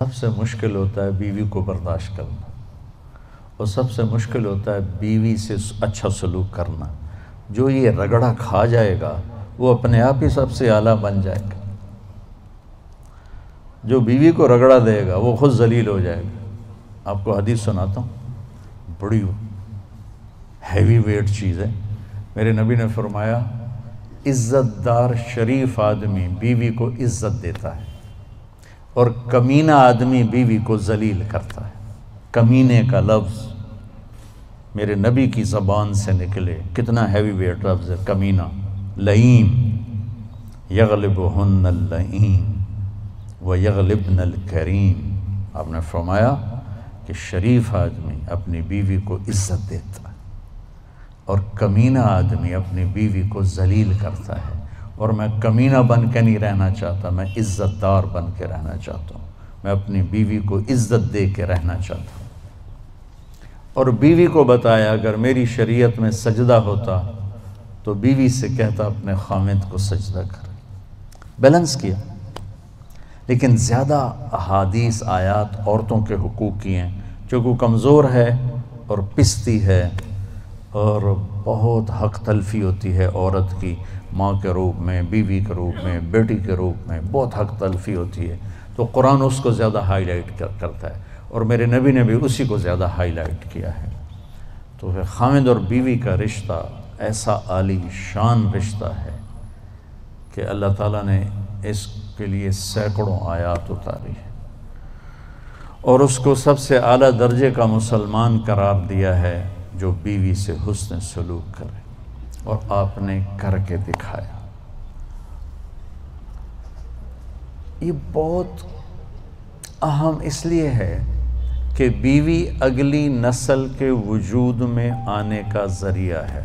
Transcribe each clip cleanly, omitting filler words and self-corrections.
سب سے مشکل ہوتا ہے بیوی کو برداشت کرنا، اور سب سے مشکل ہوتا ہے بیوی سے اچھا سلوک کرنا۔ جو یہ رگڑا کھا جائے گا وہ اپنے آپ ہی سب سے اعلیٰ بن جائے گا۔ جو بیوی کو رگڑا دے گا وہ خود ذلیل ہو جائے گا۔ آپ کو حدیث سناتا ہوں، بڑی ہیوی ویٹ چیز ہے۔ میرے نبی نے فرمایا، عزت دار شریف آدمی بیوی کو عزت دیتا ہے، اور کمینہ آدمی بیوی کو ذلیل کرتا ہے۔ کمینے کا لفظ میرے نبی کی زبان سے نکلے، کتنا ہیوی ویٹ لفظ ہے کمینہ۔ لئیم یغلبہن اللئیم ویغلبن الکریم۔ آپ نے فرمایا کہ شریف آدمی اپنی بیوی کو عزت دیتا ہے، اور کمینہ آدمی اپنی بیوی کو ذلیل کرتا ہے۔ اور میں کمینہ بن کے نہیں رہنا چاہتا، میں عزت دار بن کے رہنا چاہتا ہوں۔ میں اپنی بیوی کو عزت دے کے رہنا چاہتا ہوں۔ اور بیوی کو بتایا، اگر میری شریعت میں سجدہ ہوتا تو بیوی سے کہتا اپنے خامد کو سجدہ کر۔ بیلنس کیا۔ لیکن زیادہ احادیث آیات عورتوں کے حقوق کی ہیں، جو کوئی کمزور ہے اور پستی ہے، اور بہت حق تلفی ہوتی ہے عورت کی، ماں کے روپ میں، بیوی کے روپ میں، بیٹی کے روپ میں بہت حق تلفی ہوتی ہے، تو قرآن اس کو زیادہ ہائی لائٹ کرتا ہے، اور میرے نبی نے بھی اسی کو زیادہ ہائی لائٹ کیا ہے۔ تو خامد اور بیوی کا رشتہ ایسا عالی شان رشتہ ہے کہ اللہ تعالیٰ نے اس کے لیے سینکڑوں آیات اتاری ہے، اور اس کو سب سے اعلیٰ درجے کا مسلمان قرار دیا ہے جو بیوی سے حسن سلوک کرے، اور آپ نے کر کے دکھایا۔ یہ بہت اہم اس لیے ہے کہ بیوی اگلی نسل کے وجود میں آنے کا ذریعہ ہے۔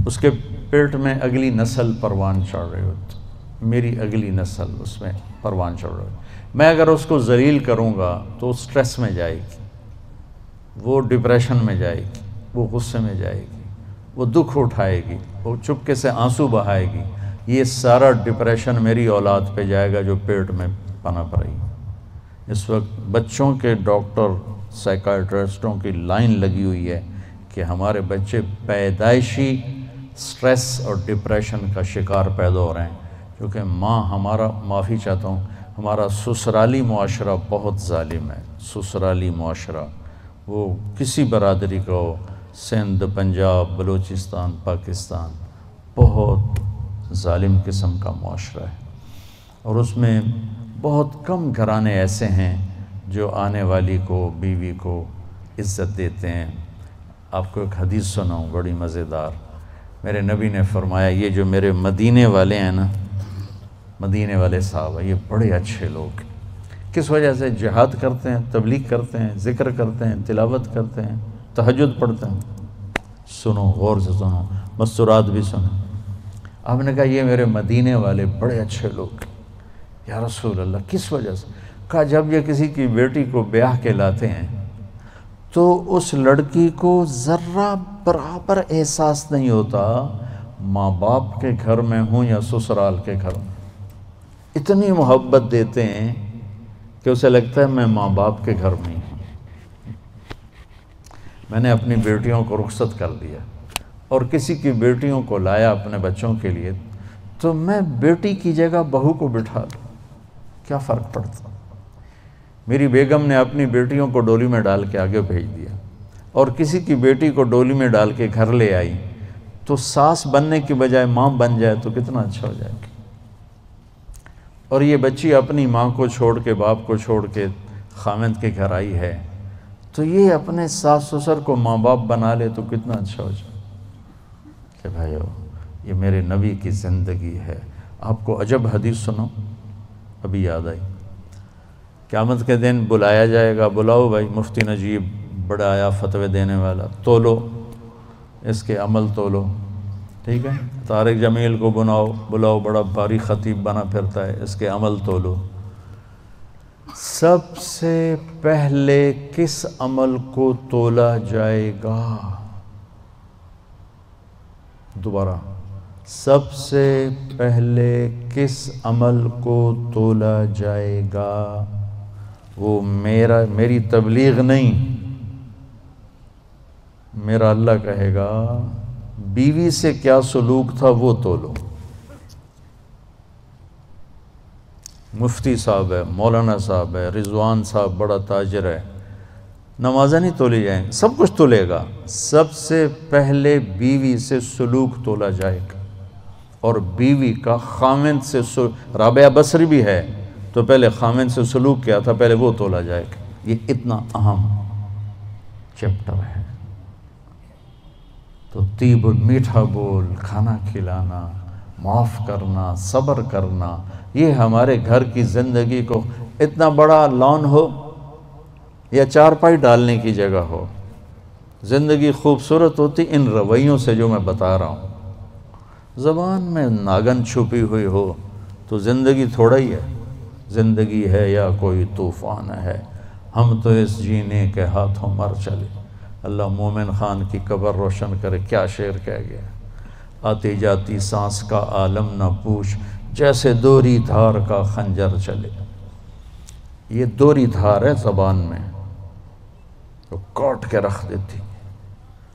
اس کے پیٹ میں اگلی نسل پروان چڑھ رہی ہوتی، میری اگلی نسل اس میں پروان چڑھ رہی ہوتی۔ میں اگر اس کو ذلیل کروں گا تو سٹریس میں جائے گی، وہ ڈپریشن میں جائے گی، وہ غصے میں جائے گی، وہ دکھ اٹھائے گی، وہ چپکے سے آنسو بہائے گی۔ یہ سارا ڈپریشن میری اولاد پہ جائے گا جو پیٹ میں پنپ رہی۔ اس وقت بچوں کے ڈاکٹر سائیکائٹرسٹوں کی لائن لگی ہوئی ہے کہ ہمارے بچے پیدائشی سٹریس اور ڈپریشن کا شکار پیدا ہو رہے ہیں، کیونکہ ہمارا معافی چاہتا ہوں، ہمارا سسرالی معاشرہ بہت ظالم ہے۔ سسرالی معاشرہ وہ کسی برادری کا ہو، سندھ، پنجاب، بلوچستان، پاکستان، بہت ظالم قسم کا معاشرہ ہے، اور اس میں بہت کم گھرانے ایسے ہیں جو آنے والی کو، بیوی کو عزت دیتے ہیں۔ آپ کو ایک حدیث سناؤں بڑی مزیدار۔ میرے نبی نے فرمایا، یہ جو میرے مدینے والے ہیں نا، مدینے والے صحابہ، یہ بڑے اچھے لوگ ہیں۔ کس وجہ سے؟ جہاد کرتے ہیں، تبلیغ کرتے ہیں، ذکر کرتے ہیں، تلاوت کرتے ہیں، تہجد پڑھتے ہیں۔ سنو، غور سے سنو، مستورات بھی سنو۔ آپ نے کہا یہ میرے مدینے والے بڑے اچھے لوگ ہیں۔ یا رسول اللہ، کس وجہ سے؟ کہا جب یہ کسی کی بیٹی کو بیاہ کے لاتے ہیں تو اس لڑکی کو ذرہ برابر احساس نہیں ہوتا ماں باپ کے گھر میں ہوں یا سسرال کے گھر میں۔ اتنی محبت دیتے ہیں کہ اسے لگتا ہے میں ماں باپ کے گھر میں ہی ہوں۔ میں نے اپنی بیٹیوں کو رخصت کر دیا اور کسی کی بیٹیوں کو لایا اپنے بچوں کے لیے، تو میں بیٹی کی جگہ بہو کو بٹھا دوں، کیا فرق پڑتا؟ میری بیگم نے اپنی بیٹیوں کو ڈولی میں ڈال کے آگے بھیج دیا، اور کسی کی بیٹی کو ڈولی میں ڈال کے گھر لے آئی، تو ساس بننے کی بجائے ماں بن جائے تو کتنا اچھا ہو جائے گا۔ اور یہ بچی اپنی ماں کو چھوڑ کے، باپ کو چھوڑ کے خامد کے گھر آئی ہے، تو یہ اپنے ساس سسر کو ماں باپ بنا لے تو کتنا اچھا ہو جائے کہ بھائیو، یہ میرے نبی کی زندگی ہے۔ آپ کو عجب حدیث سنو، ابھی یاد آئی۔ قیامت کے دن بلایا جائے گا، بلاؤ بھائی مفتی نجیب، بڑا آیا فتوے دینے والا، تولو اس کے عمل تولو، ٹھیک ہے؟ طارق جمیل کو بلاؤ، بڑا بھاری خطیب بنا پھرتا ہے، اس کے عمل تولو۔ سب سے پہلے کس عمل کو تولا جائے گا؟ دوبارہ، سب سے پہلے کس عمل کو تولا جائے گا؟ وہ میری تبلیغ نہیں، میرا اللہ کہے گا بیوی سے کیا سلوک تھا وہ تولو۔ مفتی صاحب ہے، مولانا صاحب ہے، رضوان صاحب بڑا تاجر ہے، نمازیں نہیں تولی جائیں گے، سب کچھ تولے گا، سب سے پہلے بیوی سے سلوک تولا جائے گا، اور بیوی کا خامند سے رابعہ بصری بھی ہے تو پہلے خامند سے سلوک کیا تھا، پہلے وہ تولا جائے گا۔ یہ اتنا اہم چیپٹر ہے۔ تو طیب میٹھا بول، کھانا کھلانا، معاف کرنا، صبر کرنا، یہ ہمارے گھر کی زندگی کو، اتنا بڑا لان ہو یا چارپائی ڈالنے کی جگہ ہو، زندگی خوبصورت ہوتی ان رویوں سے جو میں بتا رہا ہوں۔ زبان میں ناگن چھپی ہوئی ہو تو زندگی تھوڑا ہی ہے، زندگی ہے یا کوئی طوفان ہے، ہم تو اس جینے کے ہاتھوں مر چلے۔ اللہ مومن خان کی قبر روشن کرے، کیا شعر کہہ گیا، آتی جاتی سانس کا عالم نہ پوچھ، جیسے دوری دھار کا خنجر چلے۔ یہ دوری دھار ہے زبان میں، تو کاٹ کے رکھ دیتی،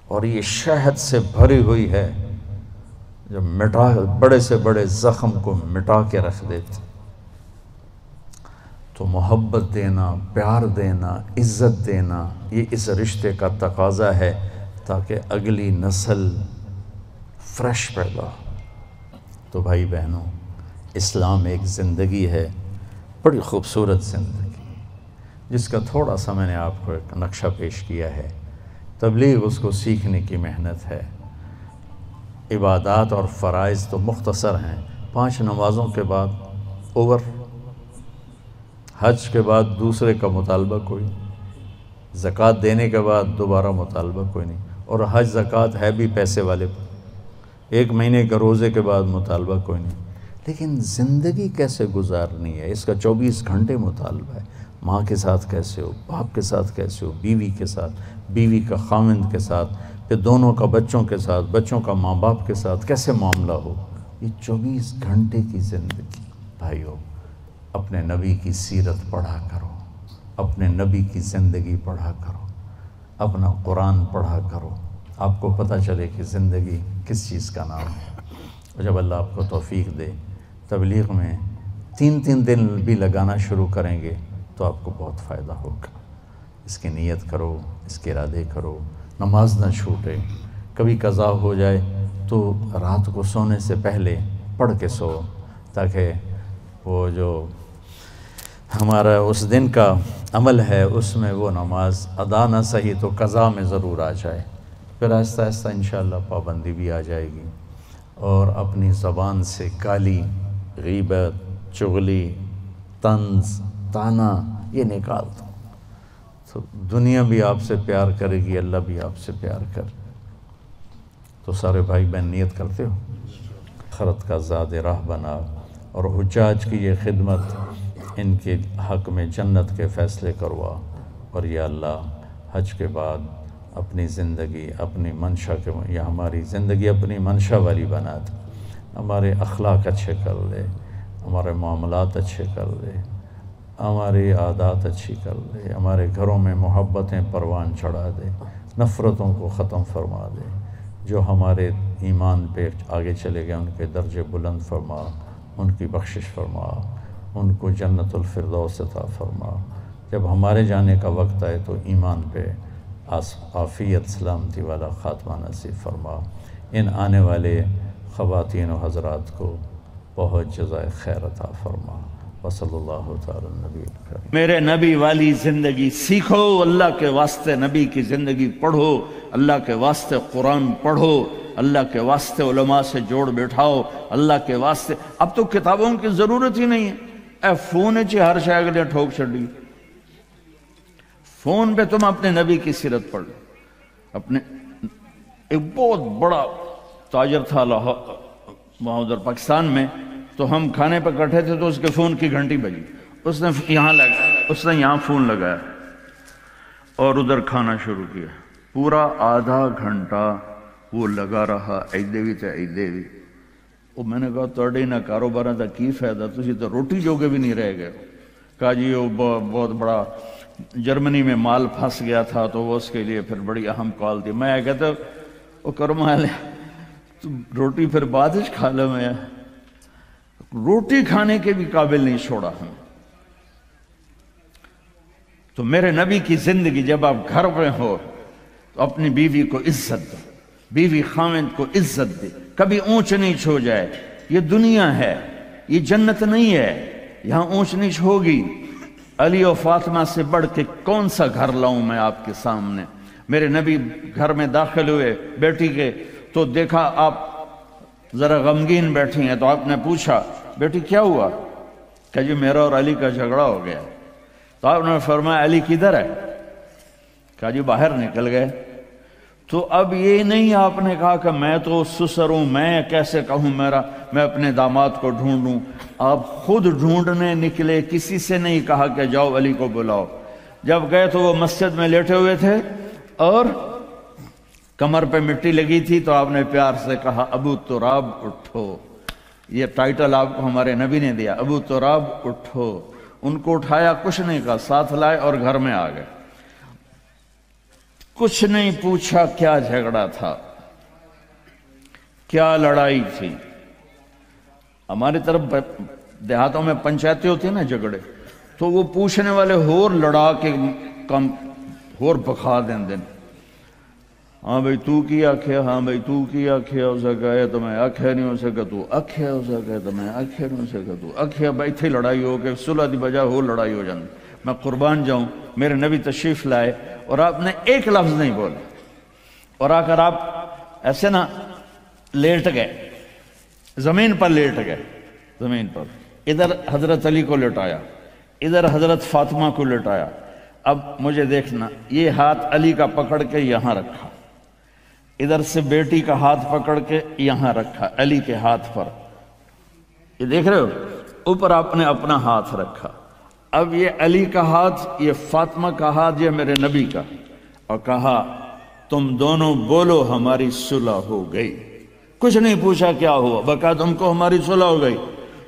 اور یہ شہد سے بھری ہوئی ہے جو بڑے سے بڑے زخم کو مٹا کے رکھ دیتی۔ تو محبت دینا، پیار دینا، عزت دینا، یہ اس رشتے کا تقاضا ہے تاکہ اگلی نسل فریش پیدا ہو۔ تو بھائی بہنوں، اسلام ایک زندگی ہے، بڑی خوبصورت زندگی، جس کا تھوڑا سا میں نے آپ کو ایک نقشہ پیش کیا ہے۔ تبلیغ اس کو سیکھنے کی محنت ہے۔ عبادات اور فرائض تو مختصر ہیں، 5 نمازوں کے بعد اوور، حج کے بعد دوسرے کا مطالبہ کوئی نہیں، زکوٰۃ دینے کے بعد دوبارہ مطالبہ کوئی نہیں، اور حج زکوٰۃ ہے بھی پیسے والے پر، 1 مہینے کے روزے کے بعد مطالبہ کوئی نہیں۔ لیکن زندگی کیسے گزارنی ہے، اس کا 24 گھنٹے مطالبہ ہے۔ ماں کے ساتھ کیسے ہو، باپ کے ساتھ کیسے ہو، بیوی کے ساتھ، بیوی کا خامند کے ساتھ، پھر دونوں کا بچوں کے ساتھ، بچوں کا ماں باپ کے ساتھ کیسے معاملہ ہو۔ یہ 24 گھنٹے کی زندگی۔ بھائیو، اپنے نبی کی سیرت پڑھا کرو، اپنے نبی کی زندگی پڑھا کرو، اپنا قرآن پڑھا کرو، آپ کو پتہ چلے کہ زندگی کس چیز کا نام ہے۔ اور جب اللہ آپ کو توفیق دے، تبلیغ میں 3 دن بھی لگانا شروع کریں گے تو آپ کو بہت فائدہ ہوگا۔ اس کی نیت کرو، اس کے ارادے کرو، نماز نہ چھوٹے، کبھی قضا ہو جائے تو رات کو سونے سے پہلے پڑھ کے سو، تاکہ وہ جو ہمارا اس دن کا عمل ہے اس میں وہ نماز ادا نہ صحیح تو قضا میں ضرور آ جائے، پھر آہستہ آہستہ انشاءاللہ پابندی بھی آ جائے گی۔ اور اپنی زبان سے گالی، غیبت، چغلی، طنز، طعنہ یہ نکال دو، تو دنیا بھی آپ سے پیار کرے گی، اللہ بھی آپ سے پیار کرے۔ تو سارے بھائی بہن نیت کرتے ہو، آخرت کا زاد راہ بنا، اور حجاج کی یہ خدمت، ان کے حق میں جنت کے فیصلے کروا، اور یا اللہ حج کے بعد اپنی زندگی، اپنی منشا کے، یا ہماری زندگی اپنی منشا والی بنا دے، ہمارے اخلاق اچھے کر دے، ہمارے معاملات اچھے کر دے، ہماری عادات اچھی کر دے، ہمارے گھروں میں محبتیں پروان چڑھا دے، نفرتوں کو ختم فرما دے، جو ہمارے ایمان پہ آگے چلے گئے ان کے درجے بلند فرما، ان کی بخشش فرما، ان کو جنت الفردوس عطا فرما۔ جب ہمارے جانے کا وقت آئے تو ایمان پہ عافیت سلامتی والا خاتمہ نصیب فرما۔ ان آنے والے خواتین و حضرات کو بہت جزائے خیر عطا فرما۔ وصلی اللہ تعالی نبی الکریم۔ میرے نبی والی زندگی سیکھو، اللہ کے واسطے نبی کی زندگی پڑھو، اللہ کے واسطے قرآن پڑھو، اللہ کے واسطے علماء سے جوڑ بیٹھاؤ، اللہ کے واسطے۔ اب تو کتابوں کی ضرورت ہی نہیں ہے، اے فون چی ہر شے اگلے ٹھوک چھڑی، فون پہ تم اپنے نبی کی سیرت پڑھ لو۔ اپنے ایک بہت بڑا تاجر تھا وہاں ادھر پاکستان میں، تو ہم کھانے پہ کٹھے تھے تو اس کے فون کی گھنٹی بجی، اس نے یہاں فون لگایا اور ادھر کھانا شروع کیا، پورا آدھا گھنٹہ وہ لگا رہا، ایدے بھی تے ایدے بھی۔ وہ میں نے کہا توڑے نہ کاروباراں دا کی فائدہ، تسی تو روٹی جوگے بھی نہیں رہ گئے، کہا جی وہ بہت بڑا جرمنی میں مال پھنس گیا تھا تو وہ اس کے لیے پھر بڑی اہم کال تھی. میں کہتا وہ کرما لے تو روٹی پھر بعد ہی کھا لے. میں روٹی کھانے کے بھی قابل نہیں چھوڑا ہم. تو میرے نبی کی زندگی جب آپ گھر میں ہو تو اپنی بیوی کو عزت دو, بیوی خاوند کو عزت دے, کبھی اونچ نیچ ہو جائے. یہ دنیا ہے, یہ جنت نہیں ہے, یہاں اونچ نیچ ہوگی. علی و فاطمہ سے بڑھ کے کون سا گھر لاؤں میں آپ کے سامنے. میرے نبی گھر میں داخل ہوئے بیٹی کے تو دیکھا آپ ذرا غمگین بیٹھی ہیں, تو آپ نے پوچھا بیٹی کیا ہوا؟ کہ جی میرا اور علی کا جھگڑا ہو گیا. تو آپ نے فرمایا علی کدھر ہے؟ کہا جی باہر نکل گئے. تو اب یہ نہیں آپ نے کہا کہ میں تو سسر ہوں, میں کیسے کہوں میں اپنے داماد کو ڈھونڈوں. آپ خود ڈھونڈنے نکلے, کسی سے نہیں کہا کہ جاؤ علی کو بلاؤ. جب گئے تو وہ مسجد میں لیٹے ہوئے تھے اور کمر پہ مٹی لگی تھی, تو آپ نے پیار سے کہا ابو تراب اٹھو. یہ ٹائٹل آپ کو ہمارے نبی نے دیا, ابو تراب اٹھو. ان کو اٹھایا, کچھ نہیں کہا, ساتھ لائے اور گھر میں آ گئے. کچھ نہیں پوچھا کیا جھگڑا تھا, کیا لڑائی تھی. ہماری طرف دیہاتوں میں پنچایتیں ہوتی ہیں نا جھگڑے, تو وہ پوچھنے والے ہور لڑا کے کم ہور بکھا دیں. ہاں بھئی تو کی آکھیا, ہاں بھئی تو کی آکھیا ہو سکا ہے تو میں آکھیا نہیں ہو سکا, تو آکھیا ہو سکا ہے تو میں آکھیا نہیں ہو سکا, تو آکھیا بھائی تھی لڑائی ہو کے صلح دی بجائے ہو لڑائی ہو جاندی. میں قربان جاؤں, میرے نبی تشریف لائے اور آپ نے ایک لفظ نہیں بولے, اور آ کر آپ ایسے نا لیٹ گئے, زمین پر لیٹ گئے, زمین پر. ادھر حضرت علی کو لٹایا, ادھر حضرت فاطمہ کو لٹایا. اب مجھے دیکھنا, یہ ہاتھ علی کا پکڑ کے یہاں رکھا, ادھر سے بیٹی کا ہاتھ پکڑ کے یہاں رکھا علی کے ہاتھ پر. یہ دیکھ رہے ہو, اوپر آپ نے اپنا ہاتھ رکھا. اب یہ علی کا ہاتھ, یہ فاطمہ کا ہاتھ, یہ میرے نبی کا, اور کہا تم دونوں بولو ہماری صلح ہو گئی. کچھ نہیں پوچھا کیا ہوا, بکا تم کو ہماری صلح ہو گئی.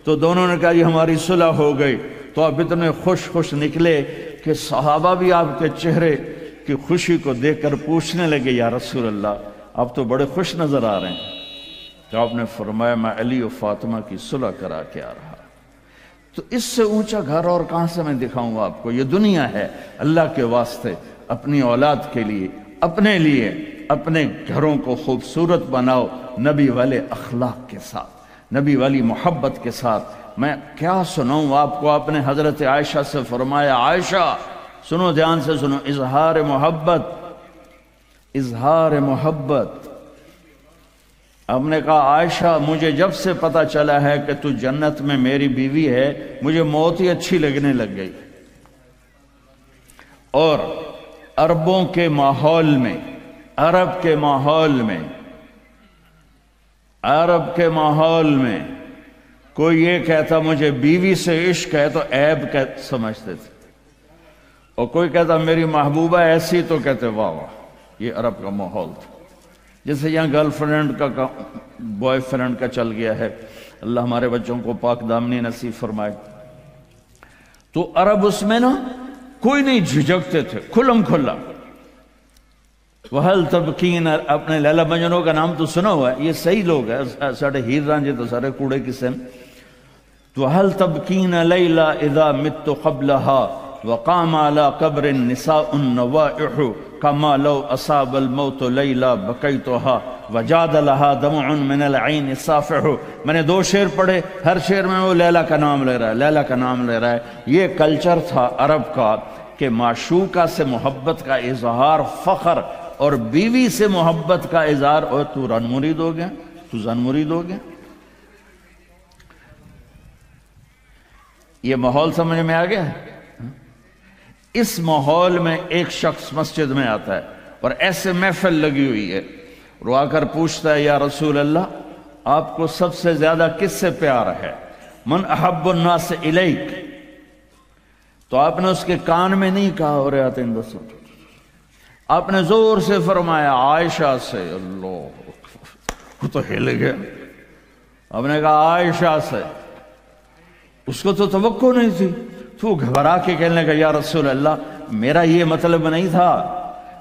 تو دونوں نے کہا یہ ہماری صلح ہو گئی. تو آپ اتنے خوش نکلے کہ صحابہ بھی آپ کے چہرے کی خوشی کو دیکھ کر پوچھنے لگے یا رسول اللہ آپ تو بڑے خوش نظر آ رہے ہیں. تو آپ نے فرمایا میں علی و فاطمہ کی صلح کرا کے آ رہا. تو اس سے اونچا گھر اور کہاں سے میں دکھاؤں آپ کو. یہ دنیا ہے, اللہ کے واسطے اپنی اولاد کے لیے, اپنے لیے, اپنے گھروں کو خوبصورت بناؤ نبی والے اخلاق کے ساتھ, نبی والی محبت کے ساتھ. میں کیا سناؤں آپ کو, آپ نے حضرت عائشہ سے فرمایا عائشہ سنو, دھیان سے سنو, اظہار محبت, اظہار محبت. آپ نے کہا عائشہ مجھے جب سے پتا چلا ہے کہ تو جنت میں میری بیوی ہے, مجھے موت ہی اچھی لگنے لگ گئی. اور عربوں کے ماحول میں, عرب کے ماحول میں, عرب کے ماحول میں کوئی یہ کہتا مجھے بیوی سے عشق ہے تو عیب سمجھتے تھے, اور کوئی کہتا میری محبوبہ ایسی تو کہتے واہ واہ. یہ عرب کا ماحول تھا. جیسے یہاں گرل فرینڈ کا بوائے فرینڈ کا چل گیا ہے, اللہ ہمارے بچوں کو پاک دامنی نصیب فرمائے. تو عرب اس میں نا کوئی نہیں جھجکتے تھے, کھلم کھلا. وَهَلْ تَبْكِينَ, اپنے لیلا مجنوں کا نام تو سنا ہوا ہے, یہ صحیح لوگ ہیں, ساڑھے ہیر رانجے تو سارے کوڑے قسم. تو وَهَلْ تَبْكِينَ لَيْلَا إِذَا مِتُّ قَبْلَهَا وقام على قبر النساء النوائح كما لو أصاب الموت ليلى بكيتها وجاد لها دمع من العين صافح. میں نے 2 شعر پڑھے, ہر شعر میں وہ لیلا کا نام لے رہا ہے, لیلا کا نام لے رہا ہے. یہ کلچر تھا عرب کا کہ معشوقہ سے محبت کا اظہار فخر, اور بیوی سے محبت کا اظہار اور تو رن مرید ہو گیا, تو زن مرید ہو گیا. یہ ماحول سمجھ میں آ گیا ہے. اس ماحول میں ایک شخص مسجد میں آتا ہے اور ایسے محفل لگی ہوئی ہے, اور آ کر پوچھتا ہے یا رسول اللہ آپ کو سب سے زیادہ کس سے پیار ہے, من احب الناس الیک. تو آپ نے اس کے کان میں نہیں کہا اور آتے ہیں دسو, آپ نے زور سے فرمایا عائشہ سے. اللہ وہ تو ہل گیا. آپ نے کہا عائشہ سے. اس کو تو توقع نہیں تھی. تو گھبرا کے کہنے لگا یا رسول اللہ میرا یہ مطلب نہیں تھا،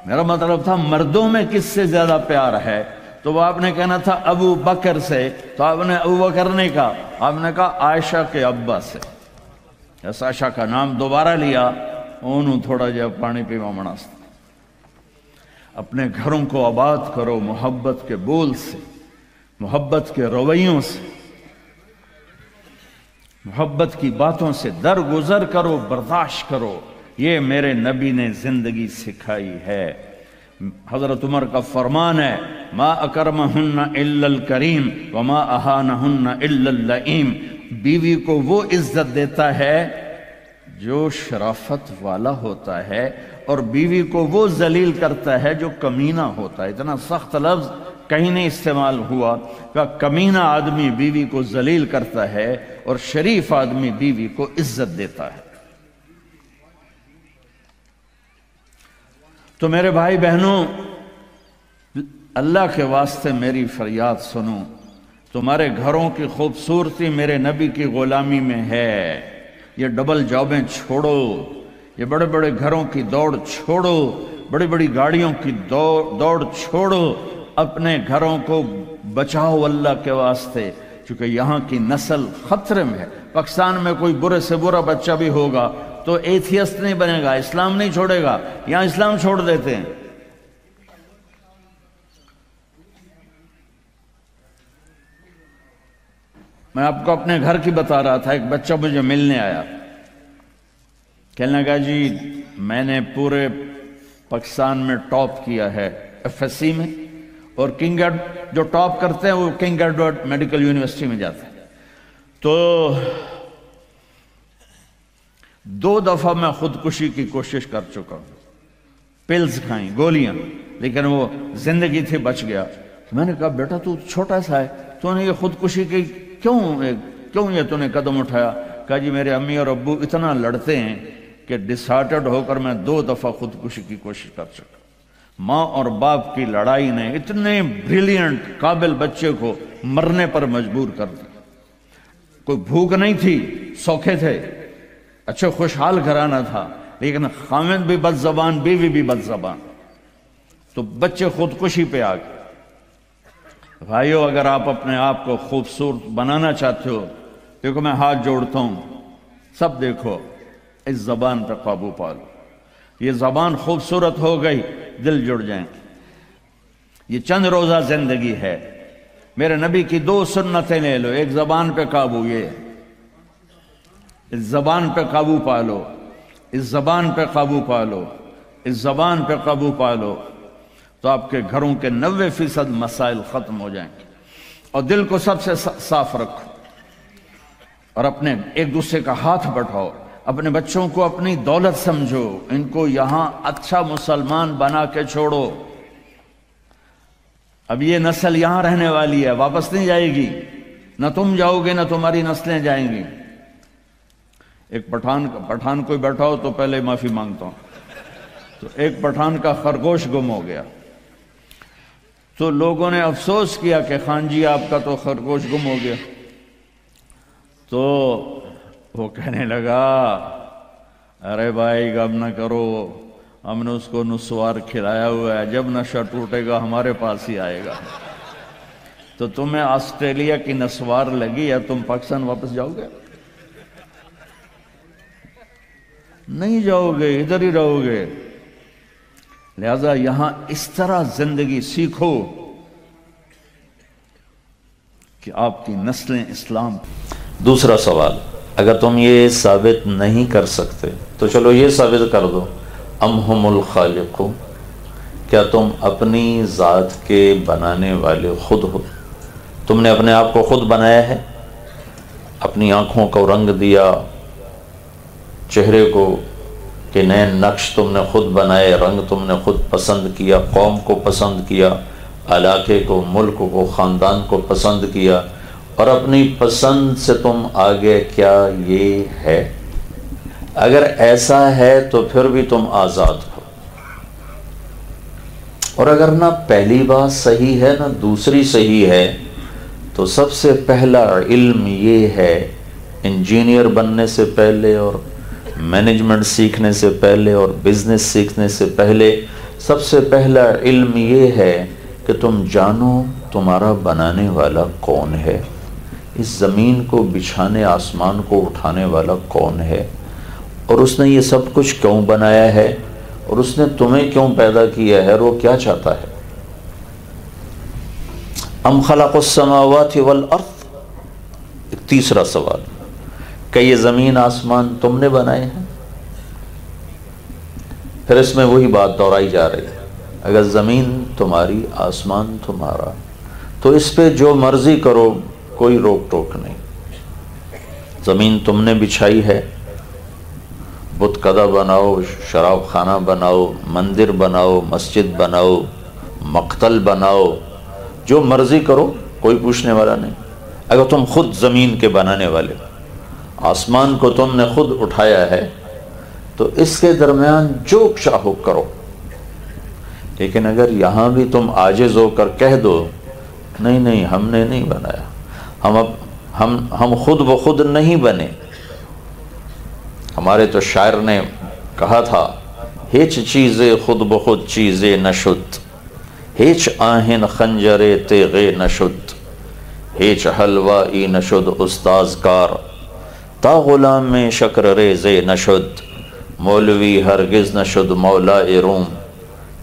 میرا مطلب تھا مردوں میں کس سے زیادہ پیار ہے؟ تو وہ آپ نے کہنا تھا ابو بکر سے، تو آپ نے ابو بکر نہیں کہا، آپ نے کہا عائشہ کے ابا سے۔ اس عائشہ کا نام دوبارہ لیا، انہوں تھوڑا جا پانی پیوا مناسب۔ اپنے گھروں کو آباد کرو محبت کے بول سے، محبت کے رویوں سے، محبت کی باتوں سے درگزر کرو، برداشت کرو۔ یہ میرے نبی نے زندگی سکھائی ہے۔ حضرت عمر کا فرمان ہے ما اکرمہن الا الکریم وما اہانہن الا اللئیم، بیوی کو وہ عزت دیتا ہے جو شرافت والا ہوتا ہے، اور بیوی کو وہ ذلیل کرتا ہے جو کمینہ ہوتا ہے۔ اتنا سخت لفظ کہیں نہیں استعمال ہوا کہ کمینہ آدمی بیوی کو ذلیل کرتا ہے اور شریف آدمی بیوی کو عزت دیتا ہے۔ تو میرے بھائی بہنوں، اللہ کے واسطے میری فریاد سنو، تمہارے گھروں کی خوبصورتی میرے نبی کی غلامی میں ہے۔ یہ ڈبل جابیں چھوڑو، یہ بڑے بڑے گھروں کی دوڑ چھوڑو، بڑی بڑی گاڑیوں کی دوڑ چھوڑو، اپنے گھروں کو بچاؤ اللہ کے واسطے، چونکہ یہاں کی نسل خطرے میں ہے۔ پاکستان میں کوئی برے سے برا بچہ بھی ہوگا تو ایتھیسٹ نہیں بنے گا، اسلام نہیں چھوڑے گا، یہاں اسلام چھوڑ دیتے ہیں۔ میں آپ کو اپنے گھر کی بتا رہا تھا، ایک بچہ مجھے ملنے آیا، کہنے لگا جی میں نے پورے پاکستان میں ٹاپ کیا ہے ایف ایس سی میں، اور کنگ جو ٹاپ کرتے ہیں وہ کنگ ایڈورڈ میڈیکل یونیورسٹی میں جاتے ہیں۔ تو 2 دفعہ میں خودکشی کی کوشش کر چکا ہوں، پلز کھائیں، گولیاں، لیکن وہ زندگی تھی بچ گیا۔ میں نے کہا بیٹا تو چھوٹا سا ہے، تو نے یہ خودکشی کی کیوں یہ تو نے قدم اٹھایا؟ کہا جی میرے امی اور ابو اتنا لڑتے ہیں کہ ڈسہارٹڈ ہو کر میں 2 دفعہ خودکشی کی کوشش کر چکا۔ ماں اور باپ کی لڑائی نے اتنے بریلینٹ قابل بچے کو مرنے پر مجبور کر دیا۔ کوئی بھوک نہیں تھی، سوکھے تھے، اچھا خوشحال گھرانہ تھا، لیکن خامد بھی بد زبان، بیوی بھی بد زبان، تو بچے خودکشی پہ آ گئے۔ بھائیو، اگر آپ اپنے آپ کو خوبصورت بنانا چاہتے ہو، دیکھو میں ہاتھ جوڑتا ہوں، سب دیکھو، اس زبان پہ قابو پالو۔ یہ زبان خوبصورت ہو گئی، دل جڑ جائیں۔ یہ چند روزہ زندگی ہے، میرے نبی کی 2 سنتیں لے لو، ایک زبان پہ قابو، یہ اس زبان پہ قابو پالو، اس زبان پہ قابو پالو، اس زبان پہ قابو پالو، تو آپ کے گھروں کے 90% مسائل ختم ہو جائیں گے۔ اور دل کو سب سے صاف رکھو، اور اپنے ایک دوسرے کا ہاتھ بٹھاؤ، اپنے بچوں کو اپنی دولت سمجھو، ان کو یہاں اچھا مسلمان بنا کے چھوڑو۔ اب یہ نسل یہاں رہنے والی ہے، واپس نہیں جائے گی، نہ تم جاؤ گے نہ تمہاری نسلیں جائیں گی۔ ایک پٹھان کوئی بیٹھا ہو تو پہلے معافی مانگتا ہوں، تو ایک پٹھان کا خرگوش گم ہو گیا، تو لوگوں نے افسوس کیا کہ خان جی آپ کا تو خرگوش گم ہو گیا۔ تو وہ کہنے لگا ارے بھائی غم نہ کرو، ہم نے اس کو نسوار کھلایا ہوا ہے، جب نشہ ٹوٹے گا ہمارے پاس ہی آئے گا۔ تو تمہیں آسٹریلیا کی نسوار لگی ہے، تم پاکستان واپس جاؤ گے؟ نہیں جاؤ گے، ادھر ہی رہو گے۔ لہذا یہاں اس طرح زندگی سیکھو کہ آپ کی نسلیں اسلام۔ دوسرا سوال، اگر تم یہ ثابت نہیں کر سکتے تو چلو یہ ثابت کر دو، ام ہم الخالق، کیا تم اپنی ذات کے بنانے والے خود ہو؟ تم نے اپنے آپ کو خود بنایا ہے، اپنی آنکھوں کو رنگ دیا، چہرے کو کہ نئے نقش تم نے خود بنائے، رنگ تم نے خود پسند کیا، قوم کو پسند کیا، علاقے کو، ملک کو، خاندان کو پسند کیا، اور اپنی پسند سے تم آگے، کیا یہ ہے؟ اگر ایسا ہے تو پھر بھی تم آزاد ہو، اور اگر نہ پہلی بات صحیح ہے نہ دوسری صحیح ہے، تو سب سے پہلا علم یہ ہے، انجینئر بننے سے پہلے اور مینجمنٹ سیکھنے سے پہلے اور بزنس سیکھنے سے پہلے سب سے پہلا علم یہ ہے کہ تم جانو تمہارا بنانے والا کون ہے، اس زمین کو بچھانے آسمان کو اٹھانے والا کون ہے، اور اس نے یہ سب کچھ کیوں بنایا ہے، اور اس نے تمہیں کیوں پیدا کیا ہے، اور وہ کیا چاہتا ہے۔ ام خلق السماوات والارض، ایک تیسرا سوال، کہ یہ زمین آسمان تم نے بنائے ہیں؟ پھر اس میں وہی بات دہرائی جا رہی ہے، اگر زمین تمہاری آسمان تمہارا تو اس پہ جو مرضی کرو، کوئی روک ٹوک نہیں۔ زمین تم نے بچھائی ہے، بت کدہ بناؤ، شراب خانہ بناؤ، مندر بناؤ، مسجد بناؤ، مقتل بناؤ، جو مرضی کرو، کوئی پوچھنے والا نہیں۔ اگر تم خود زمین کے بنانے والے، آسمان کو تم نے خود اٹھایا ہے، تو اس کے درمیان جو چاہو کرو۔ لیکن اگر یہاں بھی تم عاجز ہو کر کہہ دو نہیں نہیں ہم نے نہیں بنایا، ہم خود بخود نہیں بنے۔ ہمارے تو شاعر نے کہا تھا، ہیچ چیزیں خود بخود چیزیں نشد، ہیچ آہن خنجر تیغے نشد، ہیچ حلوائی نشد استاز کار، تا غلام میں شکر ریزے نشد، مولوی ہرگز نشد مولا روم،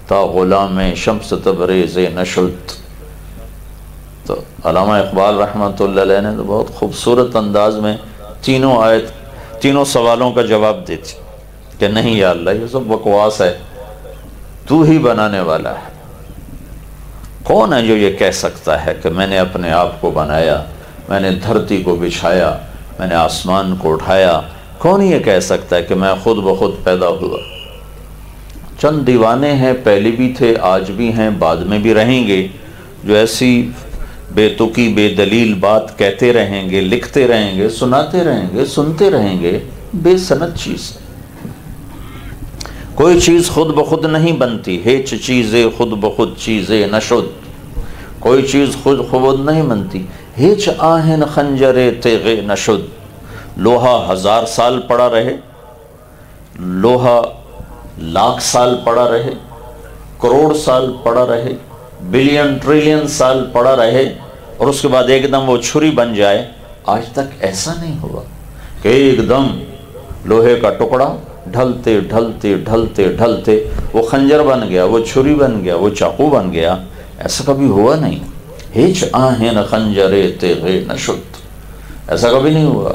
تا غلام شمس تبریز نشد۔ تو علامہ اقبال رحمۃ اللہ علیہ نے تو بہت خوبصورت انداز میں تینوں سوالوں کا جواب دیتی کہ نہیں یا اللہ، یہ سب بکواس ہے، تو ہی بنانے والا ہے۔ کون ہے جو یہ کہہ سکتا ہے کہ میں نے اپنے آپ کو بنایا، میں نے دھرتی کو بچھایا، میں نے آسمان کو اٹھایا؟ کون یہ کہہ سکتا ہے کہ میں خود بخود پیدا ہوا؟ چند دیوانے ہیں، پہلے بھی تھے، آج بھی ہیں، بعد میں بھی رہیں گے، جو ایسی بے تکی بے دلیل بات کہتے رہیں گے، لکھتے رہیں گے، سناتے رہیں گے، سنتے رہیں گے، بے سند چیز۔ کوئی چیز خود بخود نہیں بنتی، ہیچ چیزیں خود بخود چیزیں نشد، کوئی چیز خود بخود نہیں بنتی، ہیچ آہن خنجر تیغے نشد۔ لوہا 1000 سال پڑا رہے، لوہا 1,00,000 سال پڑا رہے، کروڑ سال پڑا رہے، بلین ٹریلین سال پڑا رہے، اور اس کے بعد ایک دم وہ چھری بن جائے، آج تک ایسا نہیں ہوا کہ ایک دم لوہے کا ٹکڑا ڈھلتے ڈھلتے ڈھلتے ڈھلتے وہ خنجر بن گیا، وہ چھری بن گیا، وہ چاقو بن گیا۔ ایسا کبھی ہوا نہیں۔ ہیچ آہن خنجر تیغے نشد، ایسا کبھی نہیں ہوا۔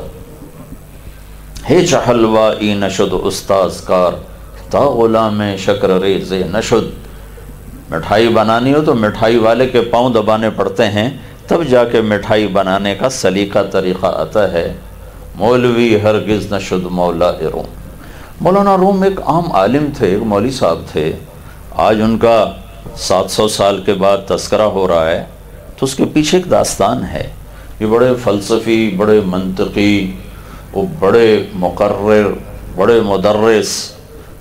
ہیچ حلوائی نشد استاز کار، تا غلام شکر ریز نشد۔ مٹھائی بنانی ہو تو مٹھائی والے کے پاؤں دبانے پڑتے ہیں، تب جا کے مٹھائی بنانے کا سلیقہ طریقہ آتا ہے۔ مولوی ہرگز نشد مولا روم۔ مولانا روم ایک عام عالم تھے، ایک مولوی صاحب تھے، آج ان کا 700 سال کے بعد تذکرہ ہو رہا ہے، تو اس کے پیچھے ایک داستان ہے۔ یہ بڑے فلسفی، بڑے منطقی، وہ بڑے مقرر، بڑے مدرس،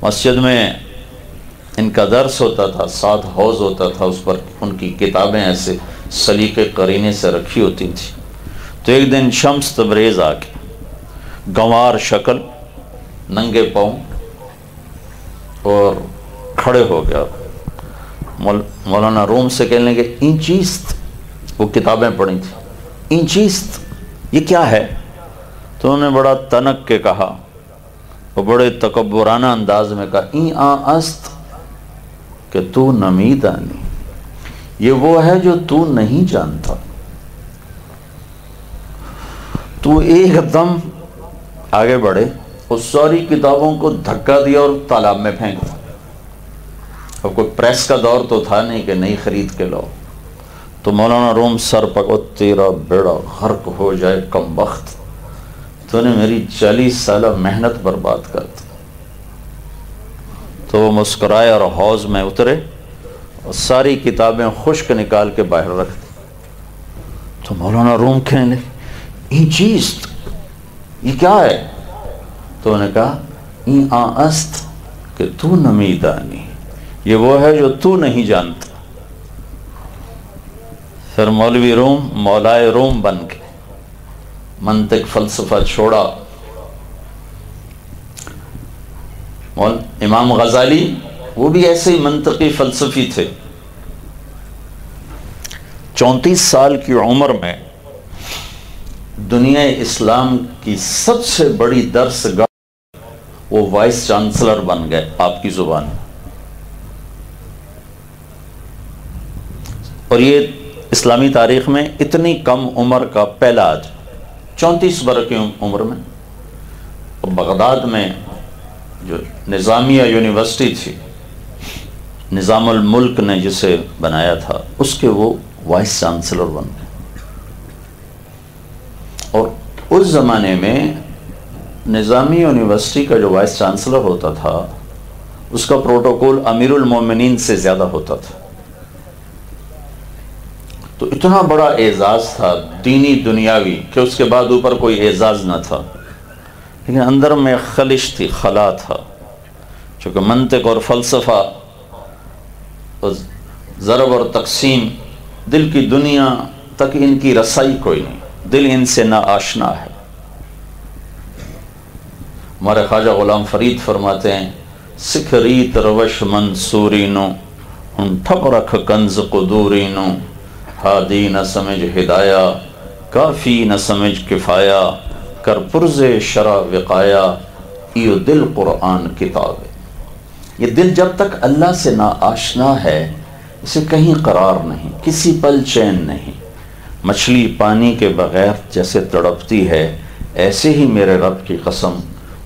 مسجد میں ان کا درس ہوتا تھا، 7 حوض ہوتا تھا، اس پر ان کی کتابیں ایسے سلیقے قرینے سے رکھی ہوتی تھی۔ تو ایک دن شمس تبریز آ کے گنوار شکل، ننگے پاؤں، اور کھڑے ہو گیا۔ مولانا روم سے کہنے لگے این چیست، وہ کتابیں پڑھی تھی، این چیست، یہ کیا ہے؟ تو انہوں نے بڑا تنک کے کہا، وہ بڑے تکبرانہ انداز میں کہا، این است کہ تو نمیدانی، یہ وہ ہے جو تو نہیں جانتا۔ تو ایک دم آگے بڑھے، اس ساری کتابوں کو دھکا دیا اور تالاب میں پھینک دیا۔ اب کوئی پریس کا دور تو تھا نہیں کہ نہیں خرید کے لاؤ۔ تو مولانا روم سر پکڑ، تیرا بیڑا غرق ہو جائے کم بخت، تو نے میری 40 سالہ محنت برباد کر دی۔ تو وہ مسکرائے اور حوض میں اترے اور ساری کتابیں خشک نکال کے باہر رکھ دی۔ تو مولانا روم کہنے لگے، یہ چیز یہ کیا ہے؟ تو انہوں نے کہا، این است کہ تو نمیدانی، یہ وہ ہے جو تو نہیں جانتا۔ پھر مولوی روم مولائے روم بن کے منطق فلسفہ چھوڑا، امام غزالی وہ بھی ایسے ہی منطقی فلسفی تھے. 34 سال کی عمر میں دنیا اسلام کی سب سے بڑی درس گاہ وہ وائس چانسلر بن گئے آپ کی زبان میں. اور یہ اسلامی تاریخ میں اتنی کم عمر کا پہلا آدمی 34 برس کی عمر میں. بغداد میں جو نظامیہ یونیورسٹی تھی، نظام الملک نے جسے بنایا تھا، اس کے وہ وائس چانسلر بن گئے. اور اس زمانے میں نظامی یونیورسٹی کا جو وائس چانسلر ہوتا تھا اس کا پروٹوکول امیر المومنین سے زیادہ ہوتا تھا. تو اتنا بڑا اعزاز تھا دینی دنیاوی کہ اس کے بعد اوپر کوئی اعزاز نہ تھا، لیکن اندر میں خلش تھی، خلا تھا. چونکہ منطق اور فلسفہ اور ضرب اور تقسیم، دل کی دنیا تک ان کی رسائی کوئی نہیں، دل ان سے نا آشنا ہے. ہمارے خواجہ غلام فرید فرماتے ہیں سکھ ریت روش منصورینو ان ٹھپ رکھ کنز قدورینو، ہادی نہ سمجھ ہدایہ کافی نہ سمجھ کفایہ، کر پرز شرع وقایا ایو دل قرآن کتاب. یہ دل جب تک اللہ سے نا آشنا ہے اسے کہیں قرار نہیں، کسی پل چین نہیں. مچھلی پانی کے بغیر جیسے تڑپتی ہے ایسے ہی میرے رب کی قسم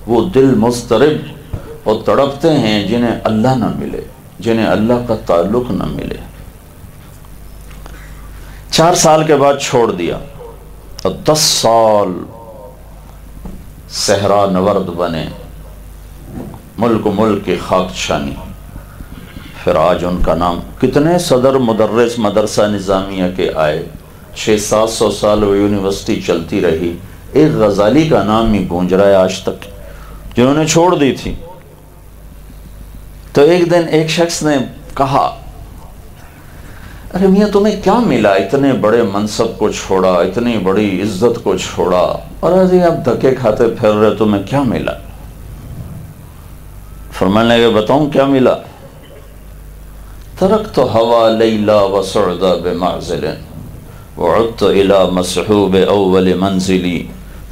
وہ دل مضطرب اور تڑپتے ہیں جنہیں اللہ نہ ملے، جنہیں اللہ کا تعلق نہ ملے. 4 سال کے بعد چھوڑ دیا اور 10 سال صحرا نورد بنے، ملک کی خاک چھانی. پھر آج ان کا نام، کتنے صدر مدرس مدرسہ نظامیہ کے آئے، 600-700 سال وہ یونیورسٹی چلتی رہی، ایک غزالی کا نام ہی گونج رہا ہے آج تک، جنہوں نے چھوڑ دی تھی. تو ایک دن ایک شخص نے کہا ارے میاں تمہیں کیا ملا، اتنے بڑے منصب کو چھوڑا، اتنی بڑی عزت کو چھوڑا اور ابھی آپ دھکے کھاتے پھر رہے، تمہیں کیا ملا؟ فرمانے لگے بتاؤں کیا ملا؟ ترکت ہوا لیلا وسعدا بمعزل وعدت الى مسحوب اول منزلی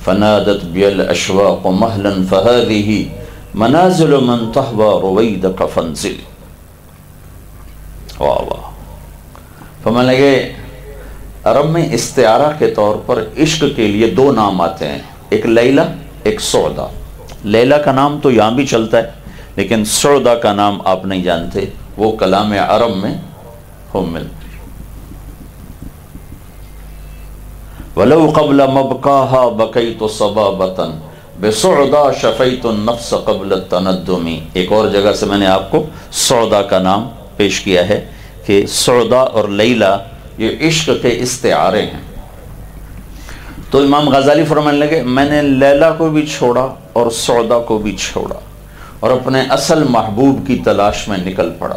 فنادت بی الاشواق مہلا فهذه منازل من تحوى رویدک فانزل. واہ واہ. فرمانے لگے عرب میں استعارہ کے طور پر عشق کے لیے 2 نام آتے ہیں، ایک لیلا ایک سعدا. لیلا کا نام تو یہاں بھی چلتا ہے لیکن سعدا کا نام آپ نہیں جانتے، وہ کلام عرب میں ہم ملتے. وَلَوْ قَبْلَ مَبْقَاهَا بَكَيْتُ صَبَابَةً بِسُعْدَا شَفَيْتُ النَّفْسَ قَبْلَ التَّنَدُّمِ. ایک اور جگہ سے میں نے آپ کو سعدا کا نام پیش کیا ہے کہ سعدا اور لیلا یہ عشق کے استعارے ہیں. تو امام غزالی فرمانے لگے میں نے لیلا کو بھی چھوڑا اور سعدا کو بھی چھوڑا اور اپنے اصل محبوب کی تلاش میں نکل پڑا،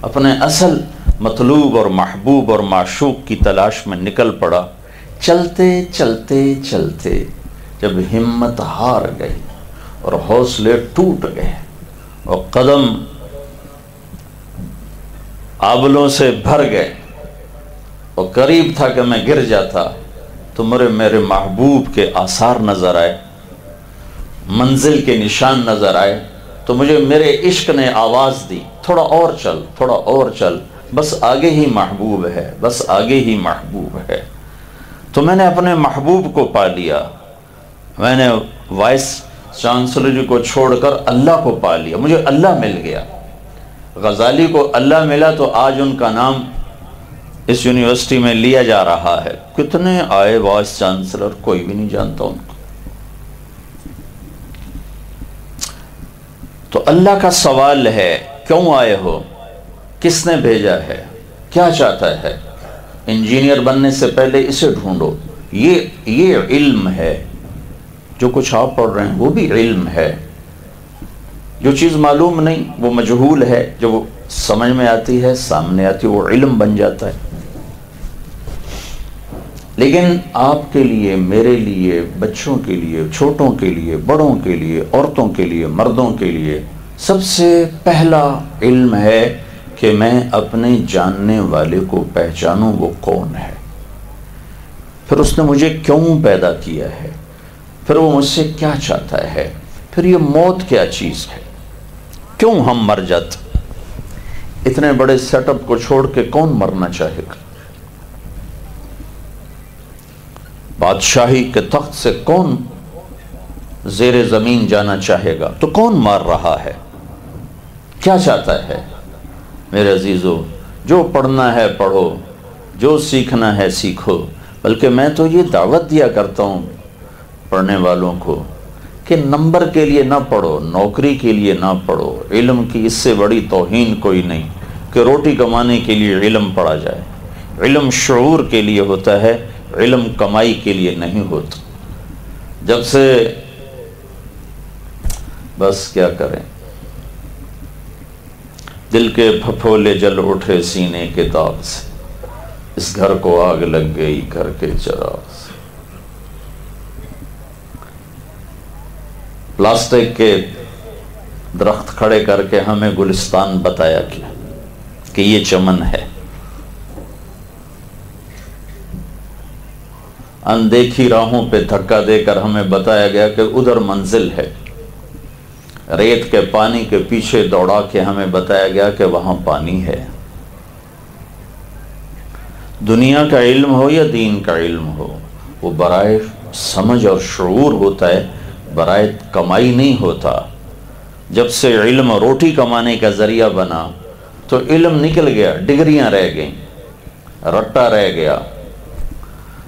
اپنے اصل مطلوب اور محبوب اور معشوق کی تلاش میں نکل پڑا. چلتے چلتے چلتے جب ہمت ہار گئی اور حوصلے ٹوٹ گئے اور قدم آبلوں سے بھر گئے اور قریب تھا کہ میں گر جاتا تو میرے محبوب کے آثار نظر آئے، منزل کے نشان نظر آئے. تو مجھے میرے عشق نے آواز دی تھوڑا اور چل، تھوڑا اور چل، بس آگے ہی محبوب ہے، بس آگے ہی محبوب ہے. تو میں نے اپنے محبوب کو پا لیا، میں نے وائس چانسلر کو چھوڑ کر اللہ کو پا لیا، مجھے اللہ مل گیا. غزالی کو اللہ ملا تو آج ان کا نام اس یونیورسٹی میں لیا جا رہا ہے. کتنے آئے وائس چانسلر، کوئی بھی نہیں جانتا ان کو. تو اللہ کا سوال ہے کیوں آئے ہو، کس نے بھیجا ہے، کیا چاہتا ہے. انجینئر بننے سے پہلے اسے ڈھونڈو، یہ علم ہے. جو کچھ آپ پڑھ رہے ہیں وہ بھی علم ہے. جو چیز معلوم نہیں وہ مجہول ہے، جو وہ سمجھ میں آتی ہے، سامنے آتی ہے، وہ علم بن جاتا ہے. لیکن آپ کے لیے، میرے لیے، بچوں کے لیے، چھوٹوں کے لیے، بڑوں کے لیے، عورتوں کے لیے، مردوں کے لیے، سب سے پہلا علم ہے کہ میں اپنے جاننے والے کو پہچانوں وہ کون ہے، پھر اس نے مجھے کیوں پیدا کیا ہے، پھر وہ مجھ سے کیا چاہتا ہے، پھر یہ موت کیا چیز ہے، کیوں ہم مر جاتے، اتنے بڑے سیٹ اپ کو چھوڑ کے کون مرنا چاہے گا، بادشاہی کے تخت سے کون زیر زمین جانا چاہے گا، تو کون مار رہا ہے، کیا چاہتا ہے۔ میرے عزیزو، جو پڑھنا ہے پڑھو، جو سیکھنا ہے سیکھو، بلکہ میں تو یہ دعوت دیا کرتا ہوں پڑھنے والوں کو کہ نمبر کے لیے نہ پڑھو، نوکری کے لیے نہ پڑھو، علم کی اس سے بڑی توہین کوئی نہیں کہ روٹی کمانے کے لیے علم پڑھا جائے۔ علم شعور کے لیے ہوتا ہے، علم کمائی کے لیے نہیں ہوتا۔ جب سے بس کیا کریں، دل کے پھپھولے جل اٹھے سینے کے داغ سے، اس گھر کو آگ لگ گئی گھر کے چراغ سے۔ پلاسٹک کے درخت کھڑے کر کے ہمیں گلستان بتایا گیا کہ یہ چمن ہے، اندیکھی راہوں پہ دھکا دے کر ہمیں بتایا گیا کہ ادھر منزل ہے، ریت کے پانی کے پیچھے دوڑا کے ہمیں بتایا گیا کہ وہاں پانی ہے۔ دنیا کا علم ہو یا دین کا علم ہو، وہ برائے سمجھ اور شعور ہوتا ہے، برائے کمائی نہیں ہوتا۔ جب سے علم روٹی کمانے کا ذریعہ بنا تو علم نکل گیا، ڈگریاں رہ گئیں، رٹا رہ گیا۔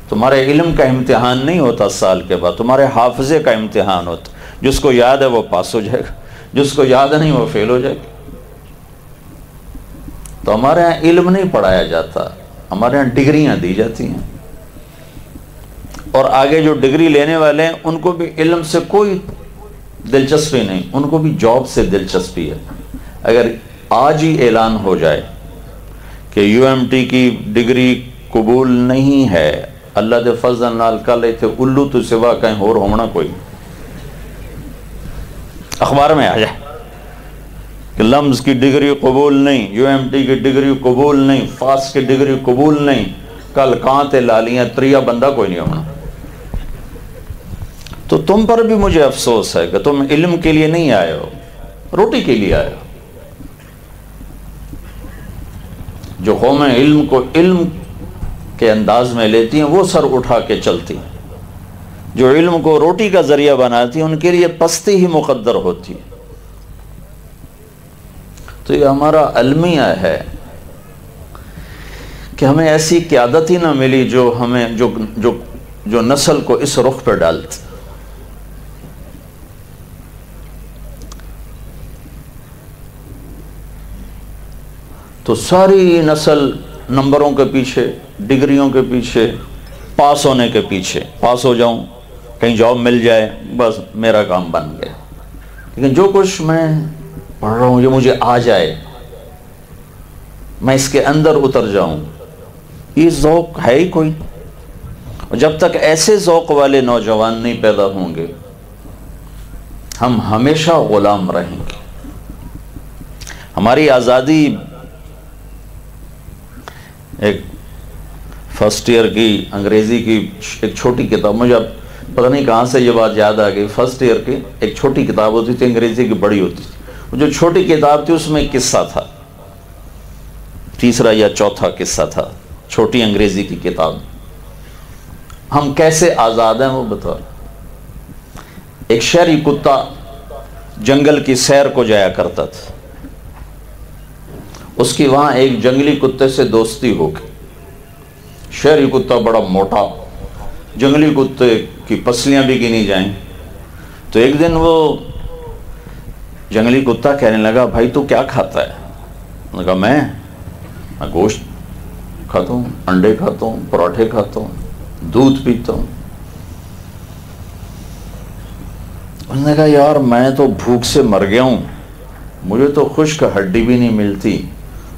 تمہارے علم کا امتحان نہیں ہوتا سال کے بعد، تمہارے حافظے کا امتحان ہوتا، جس کو یاد ہے وہ پاس ہو جائے گا، جس کو یاد نہیں وہ فیل ہو جائے گا۔ تو ہمارے ہاں علم نہیں پڑھایا جاتا، ہمارے ہاں ڈگریاں دی جاتی ہیں، اور آگے جو ڈگری لینے والے ہیں ان کو بھی علم سے کوئی دلچسپی نہیں، ان کو بھی جاب سے دلچسپی ہے۔ اگر آج ہی اعلان ہو جائے کہ یو ایم ٹی کی ڈگری قبول نہیں ہے، اللہ دے فضل نال کل تھے الو تو سوا کہیں اور ہونا کوئی، اخبار میں آ جائے کہ لمز کی ڈگری قبول نہیں، یو ایم ٹی کی ڈگری قبول نہیں، فاس کی ڈگری قبول نہیں، کل کہاں تے لالیاں تریا بندہ کوئی نہیں ہونا۔ تو تم پر بھی مجھے افسوس ہے کہ تم علم کے لیے نہیں آئے ہو، روٹی کے لیے آئے ہو۔ جو قومیں علم کو علم کے انداز میں لیتی ہیں وہ سر اٹھا کے چلتی ہیں، جو علم کو روٹی کا ذریعہ بناتی ہیں ان کے لیے پستی ہی مقدر ہوتی ہے۔ تو یہ ہمارا المیہ ہے کہ ہمیں ایسی قیادت ہی نہ ملی جو ہمیں جو نسل کو اس رخ پہ ڈالتی۔ تو ساری نسل نمبروں کے پیچھے، ڈگریوں کے پیچھے، پاس ہونے کے پیچھے، پاس ہو جاؤں، کہیں جاب مل جائے، بس میرا کام بن گیا۔ لیکن جو کچھ میں پڑھ رہا ہوں یہ مجھے آ جائے، میں اس کے اندر اتر جاؤں، یہ ذوق ہے ہی کوئی۔ اور جب تک ایسے ذوق والے نوجوان نہیں پیدا ہوں گے ہم ہمیشہ غلام رہیں گے۔ ہماری آزادی ایک فرسٹ ایئر کی انگریزی کی ایک چھوٹی کتاب، مجھے اب پتہ نہیں کہاں سے یہ بات یاد آ گئی، فرسٹ ایئر کی ایک چھوٹی کتاب ہوتی تھی، انگریزی کی بڑی ہوتی تھی، جو چھوٹی کتاب تھی اس میں ایک قصہ تھا، تیسرا یا چوتھا قصہ تھا، چھوٹی انگریزی کی کتاب۔ ہم کیسے آزاد ہیں وہ بتا۔ ایک شہری کتا جنگل کی سیر کو جایا کرتا تھا، اس کی وہاں ایک جنگلی کتے سے دوستی ہو گئی۔ شہری کتا بڑا موٹا، جنگلی کتے کی پسلیاں بھی گنی جائیں۔ تو ایک دن وہ جنگلی کتا کہنے لگا، بھائی تو کیا کھاتا ہے؟ انہوں نے کہا میں گوشت کھاتا ہوں، انڈے کھاتا ہوں، پراٹھے کھاتا ہوں، دودھ پیتا ہوں۔ انہوں نے کہا یار میں تو بھوک سے مر گیا ہوں، مجھے تو خشک ہڈی بھی نہیں ملتی،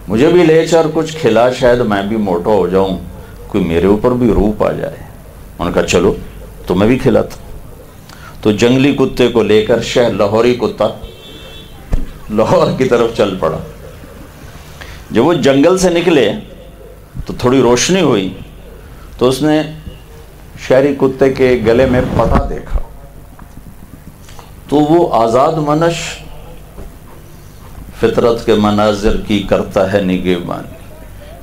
مجھے بھی لے چل کچھ کھلا، شاید میں بھی موٹا ہو جاؤں، کوئی میرے اوپر بھی روپ آ جائے۔ انہوں نے کہا چلو تمہیں بھی کھلاتا۔ تو جنگلی کتے کو لے کر لاہوری کتا لاہور کی طرف چل پڑا۔ جب وہ جنگل سے نکلے تو تھوڑی روشنی ہوئی تو اس نے شہری کتے کے گلے میں پٹا دیکھا، تو وہ آزاد منش فطرت کے مناظر کی کرتا ہے نگہبانی،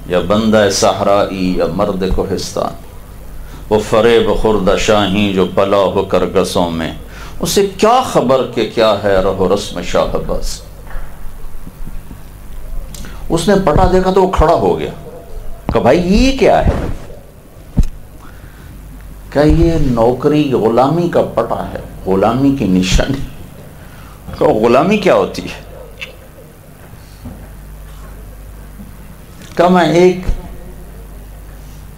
یا بندہ صحرائی یا مرد کوہستان، وہ فریب خورد شاہی جو پلا ہو کرگسوں میں، اسے کیا خبر کہ کیا ہے رہ و رسم شاہ باز۔ اس نے پٹا دیکھا تو وہ کھڑا ہو گیا، کہ بھائی یہ کیا ہے؟ کہ یہ نوکری غلامی کا پٹا ہے، غلامی کی نشانی۔ کہ غلامی کیا ہوتی ہے؟ کہ میں ایک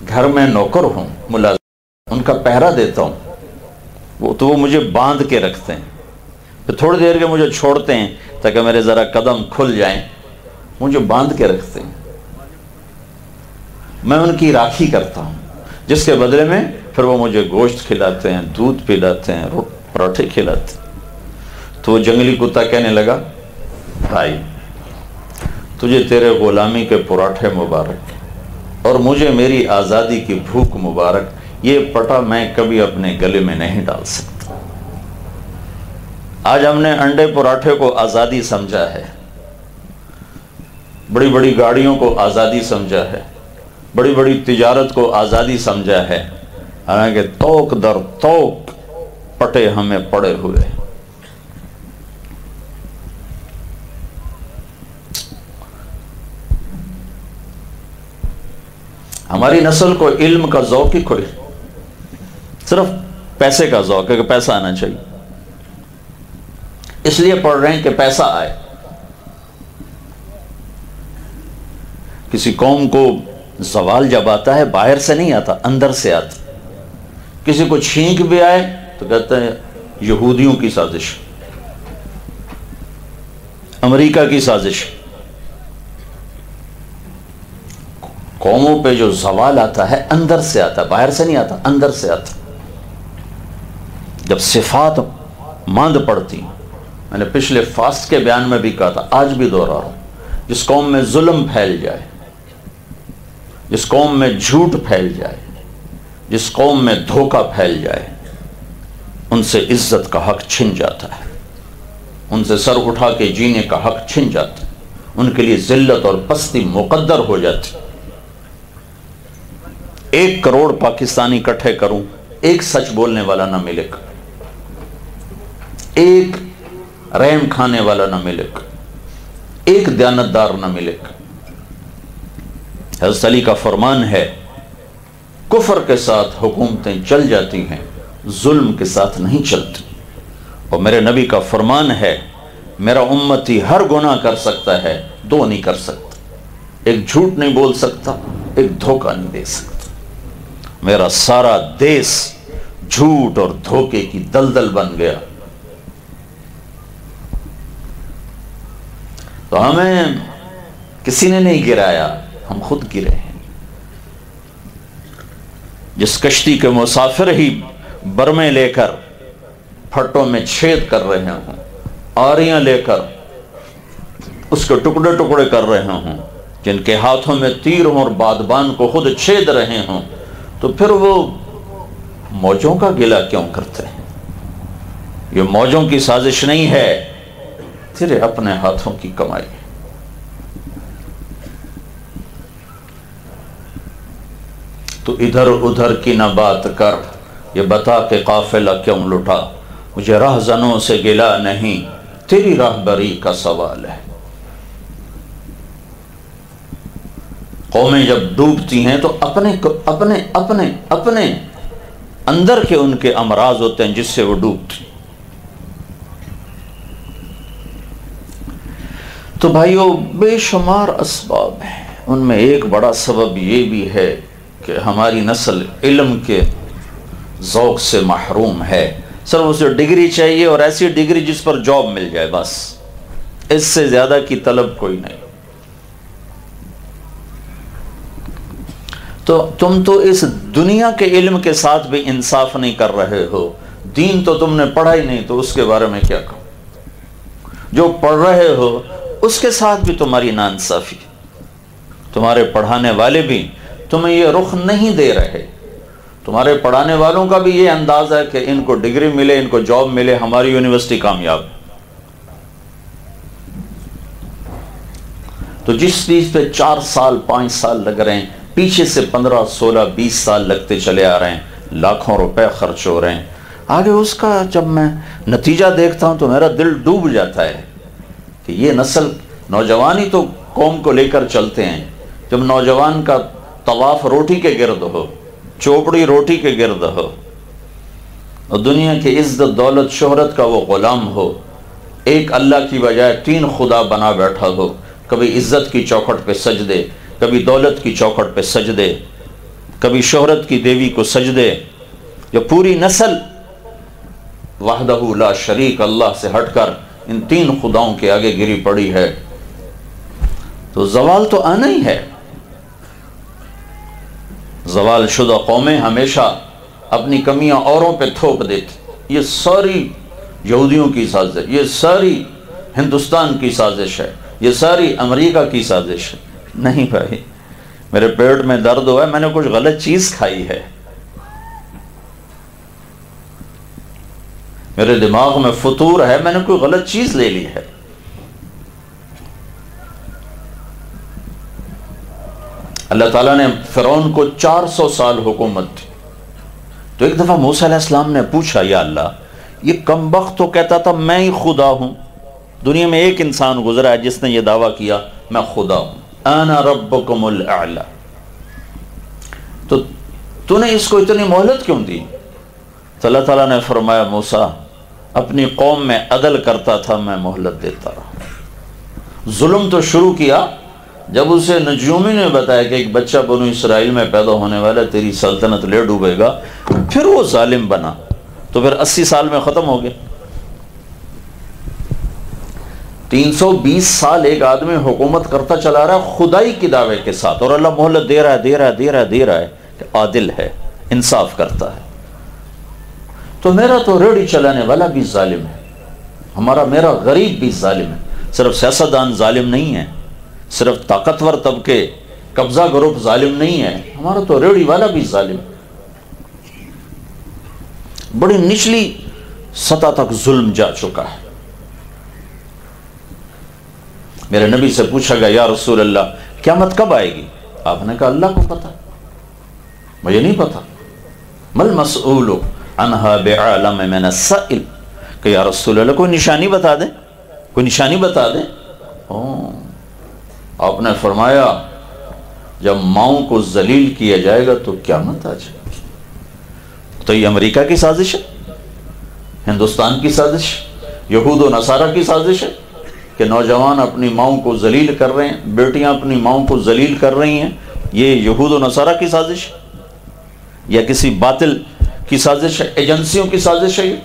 گھر میں نوکر ہوں، ملازم، ان کا پہرا دیتا ہوں، تو وہ مجھے باندھ کے رکھتے ہیں، پھر تھوڑی دیر کے مجھے چھوڑتے ہیں تاکہ میرے ذرا قدم کھل جائیں، مجھے باندھ کے رکھتے ہیں، میں ان کی راکھی کرتا ہوں، جس کے بدلے میں پھر وہ مجھے گوشت کھلاتے ہیں، دودھ پلاتے ہیں، پراٹھے کھلاتے ہیں۔ تو وہ جنگلی کتا کہنے لگا، بھائی تجھے تیرے غلامی کے پراٹھے مبارک اور مجھے میری آزادی کی بھوک مبارک، یہ پٹا میں کبھی اپنے گلے میں نہیں ڈال سکتا۔ آج ہم نے انڈے پراٹھے کو آزادی سمجھا ہے، بڑی بڑی گاڑیوں کو آزادی سمجھا ہے، بڑی بڑی تجارت کو آزادی سمجھا ہے، حالانکہ توک در توک پٹے ہمیں پڑے ہوئے۔ ہماری نسل کو علم کا ذوق ہی کوئی، صرف پیسے کا ذوق ہے کہ پیسہ آنا چاہیے، اس لیے پڑھ رہے ہیں کہ پیسہ آئے۔ کسی قوم کو زوال جب آتا ہے باہر سے نہیں آتا، اندر سے آتا۔ کسی کو چھینک بھی آئے تو کہتے ہیں یہودیوں کی سازش، امریکہ کی سازش۔ قوموں پہ جو زوال آتا ہے اندر سے آتا ہے، باہر سے نہیں آتا، اندر سے آتا۔ جب صفات ماند پڑتی، میں نے پچھلے فاسٹ کے بیان میں بھی کہا تھا، آج بھی دوہرا رہا ہوں، جس قوم میں ظلم پھیل جائے، جس قوم میں جھوٹ پھیل جائے، جس قوم میں دھوکہ پھیل جائے، ان سے عزت کا حق چھن جاتا ہے، ان سے سر اٹھا کے جینے کا حق چھن جاتا ہے، ان کے لیے ذلت اور پستی مقدر ہو جاتی۔ 1 کروڑ پاکستانی اکٹھے کروں، ایک سچ بولنے والا نہ ملے گا، ایک رحم کھانے والا نہ ملے گا، ایک دیانتدار نہ ملے گا۔ حضرت علی کا فرمان ہے، کفر کے ساتھ حکومتیں چل جاتی ہیں، ظلم کے ساتھ نہیں چلتی۔ اور میرے نبی کا فرمان ہے، میرا امتی ہر گناہ کر سکتا ہے، 2 نہیں کر سکتا، ایک جھوٹ نہیں بول سکتا، ایک دھوکہ نہیں دے سکتا۔ میرا سارا دیس جھوٹ اور دھوکے کی دلدل بن گیا۔ تو ہمیں کسی نے نہیں گرایا، ہم خود گرے ہیں۔ جس کشتی کے مسافر ہی برمے لے کر پھٹوں میں چھید کر رہے ہوں، آریاں لے کر اس کے ٹکڑے ٹکڑے کر رہے ہوں، جن کے ہاتھوں میں تیر ہوں اور بادبان کو خود چھید رہے ہوں، تو پھر وہ موجوں کا گلہ کیوں کرتے ہیں؟ یہ موجوں کی سازش نہیں ہے، تیرے اپنے ہاتھوں کی کمائی۔ تو ادھر ادھر کی نہ بات کر، یہ بتا کہ قافلہ کیوں لٹا، مجھے راہزنوں سے گلہ نہیں، تیری راہبری کا سوال ہے۔ قومیں جب ڈوبتی ہیں تو اپنے اندر کے ان کے امراض ہوتے ہیں جس سے وہ ڈوبتی۔ تو بھائیو، بے شمار اسباب ہیں، ان میں ایک بڑا سبب یہ بھی ہے کہ ہماری نسل علم کے ذوق سے محروم ہے۔ صرف اسے ڈگری چاہیے، اور ایسی ڈگری جس پر جاب مل جائے، بس اس سے زیادہ کی طلب کوئی نہیں۔ تو تم تو اس دنیا کے علم کے ساتھ بھی انصاف نہیں کر رہے ہو، دین تو تم نے پڑھا ہی نہیں، تو اس کے بارے میں کیا کہوں؟ جو پڑھ رہے ہو اس کے ساتھ بھی تمہاری ناانصافی، تمہارے پڑھانے والے بھی تمہیں یہ رخ نہیں دے رہے، تمہارے پڑھانے والوں کا بھی یہ انداز ہے کہ ان کو ڈگری ملے، ان کو جاب ملے، ہماری یونیورسٹی کامیاب ہے۔ تو جس چیز پہ 4 سال 5 سال لگ رہے ہیں، پیچھے سے 15 16 20 سال لگتے چلے آ رہے ہیں، لاکھوں روپے خرچ ہو رہے ہیں، آگے اس کا جب میں نتیجہ دیکھتا ہوں تو میرا دل ڈوب جاتا ہے کہ یہ نسل، نوجوان ہی تو قوم کو لے کر چلتے ہیں۔ جب نوجوان کا طواف روٹی کے گرد ہو، چوپڑی روٹی کے گرد ہو، اور دنیا کی عزت دولت شہرت کا وہ غلام ہو، ایک اللہ کی بجائے 3 خدا بنا بیٹھا ہو، کبھی عزت کی چوکھٹ پہ سجدے، کبھی دولت کی چوکھٹ پہ سجدے، کبھی شہرت کی دیوی کو سجدے، یا پوری نسل وحدہ لا شریک اللہ سے ہٹ کر ان 3 خداؤں کے آگے گری پڑی ہے، تو زوال تو آنا ہی ہے۔ زوال شدہ قومیں ہمیشہ اپنی کمیاں اوروں پہ تھوپ دیتی، یہ ساری یہودیوں کی سازش ہے، یہ ساری ہندوستان کی سازش ہے، یہ ساری امریکہ کی سازش ہے۔ نہیں بھائی، میرے پیٹ میں درد ہوا ہے، میں نے کچھ غلط چیز کھائی ہے، میرے دماغ میں فطور ہے، میں نے کوئی غلط چیز لے لی ہے۔ اللہ تعالیٰ نے فرعون کو 400 سال حکومت دی، تو ایک دفعہ موسیٰ علیہ السلام نے پوچھا، یا اللہ، یہ کمبخت تو کہتا تھا میں ہی خدا ہوں، دنیا میں ایک انسان گزرا ہے جس نے یہ دعویٰ کیا میں خدا ہوں، انا ربکم الاعلی، تو نے اس کو اتنی مہلت کیوں دی؟ تو اللہ تعالیٰ نے فرمایا، موسیٰ اپنی قوم میں عدل کرتا تھا، میں مہلت دیتا رہا۔ ظلم تو شروع کیا جب اسے نجومی نے بتایا کہ ایک بچہ بنو اسرائیل میں پیدا ہونے والا، تیری سلطنت لے ڈوبے گا، پھر وہ ظالم بنا، تو پھر 80 سال میں ختم ہو گیا۔ 320 سال ایک آدمی حکومت کرتا چلا رہا ہے خدائی کی دعوے کے ساتھ، اور اللہ مہلت دے رہا ہے کہ عادل ہے، انصاف کرتا ہے۔ تو میرا تو ریڑھی چلانے والا بھی ظالم ہے، میرا غریب بھی ظالم ہے، صرف سیاستدان ظالم نہیں ہے، صرف طاقتور طبقے قبضہ گروپ ظالم نہیں ہے، ہمارا تو ریڑھی والا بھی ظالم ہے۔ بڑی نچلی سطح تک ظلم جا چکا ہے۔ میرے نبی سے پوچھا گیا، یا رسول اللہ قیامت کب آئے گی؟ آپ نے کہا اللہ کو پتا، مجھے نہیں پتا۔ مل مسئول عنہا بعالم من السائل، کہ یا رسول اللہ کوئی نشانی بتا دیں، کوئی نشانی بتا دیں۔ آپ نے فرمایا، جب ماؤں کو ذلیل کیا جائے گا تو قیامت آ جائے گی۔ تو یہ امریکہ کی سازش ہے، ہندوستان کی سازش، یہود و نصارہ کی سازش ہے کہ نوجوان اپنی ماؤں کو ذلیل کر رہے ہیں، بیٹیاں اپنی ماؤں کو ذلیل کر رہی ہیں، یہ یہود و نصارہ کی سازش ہے یا کسی باطل کی سازش ہے، ایجنسیوں کی سازش ہے؟ یہ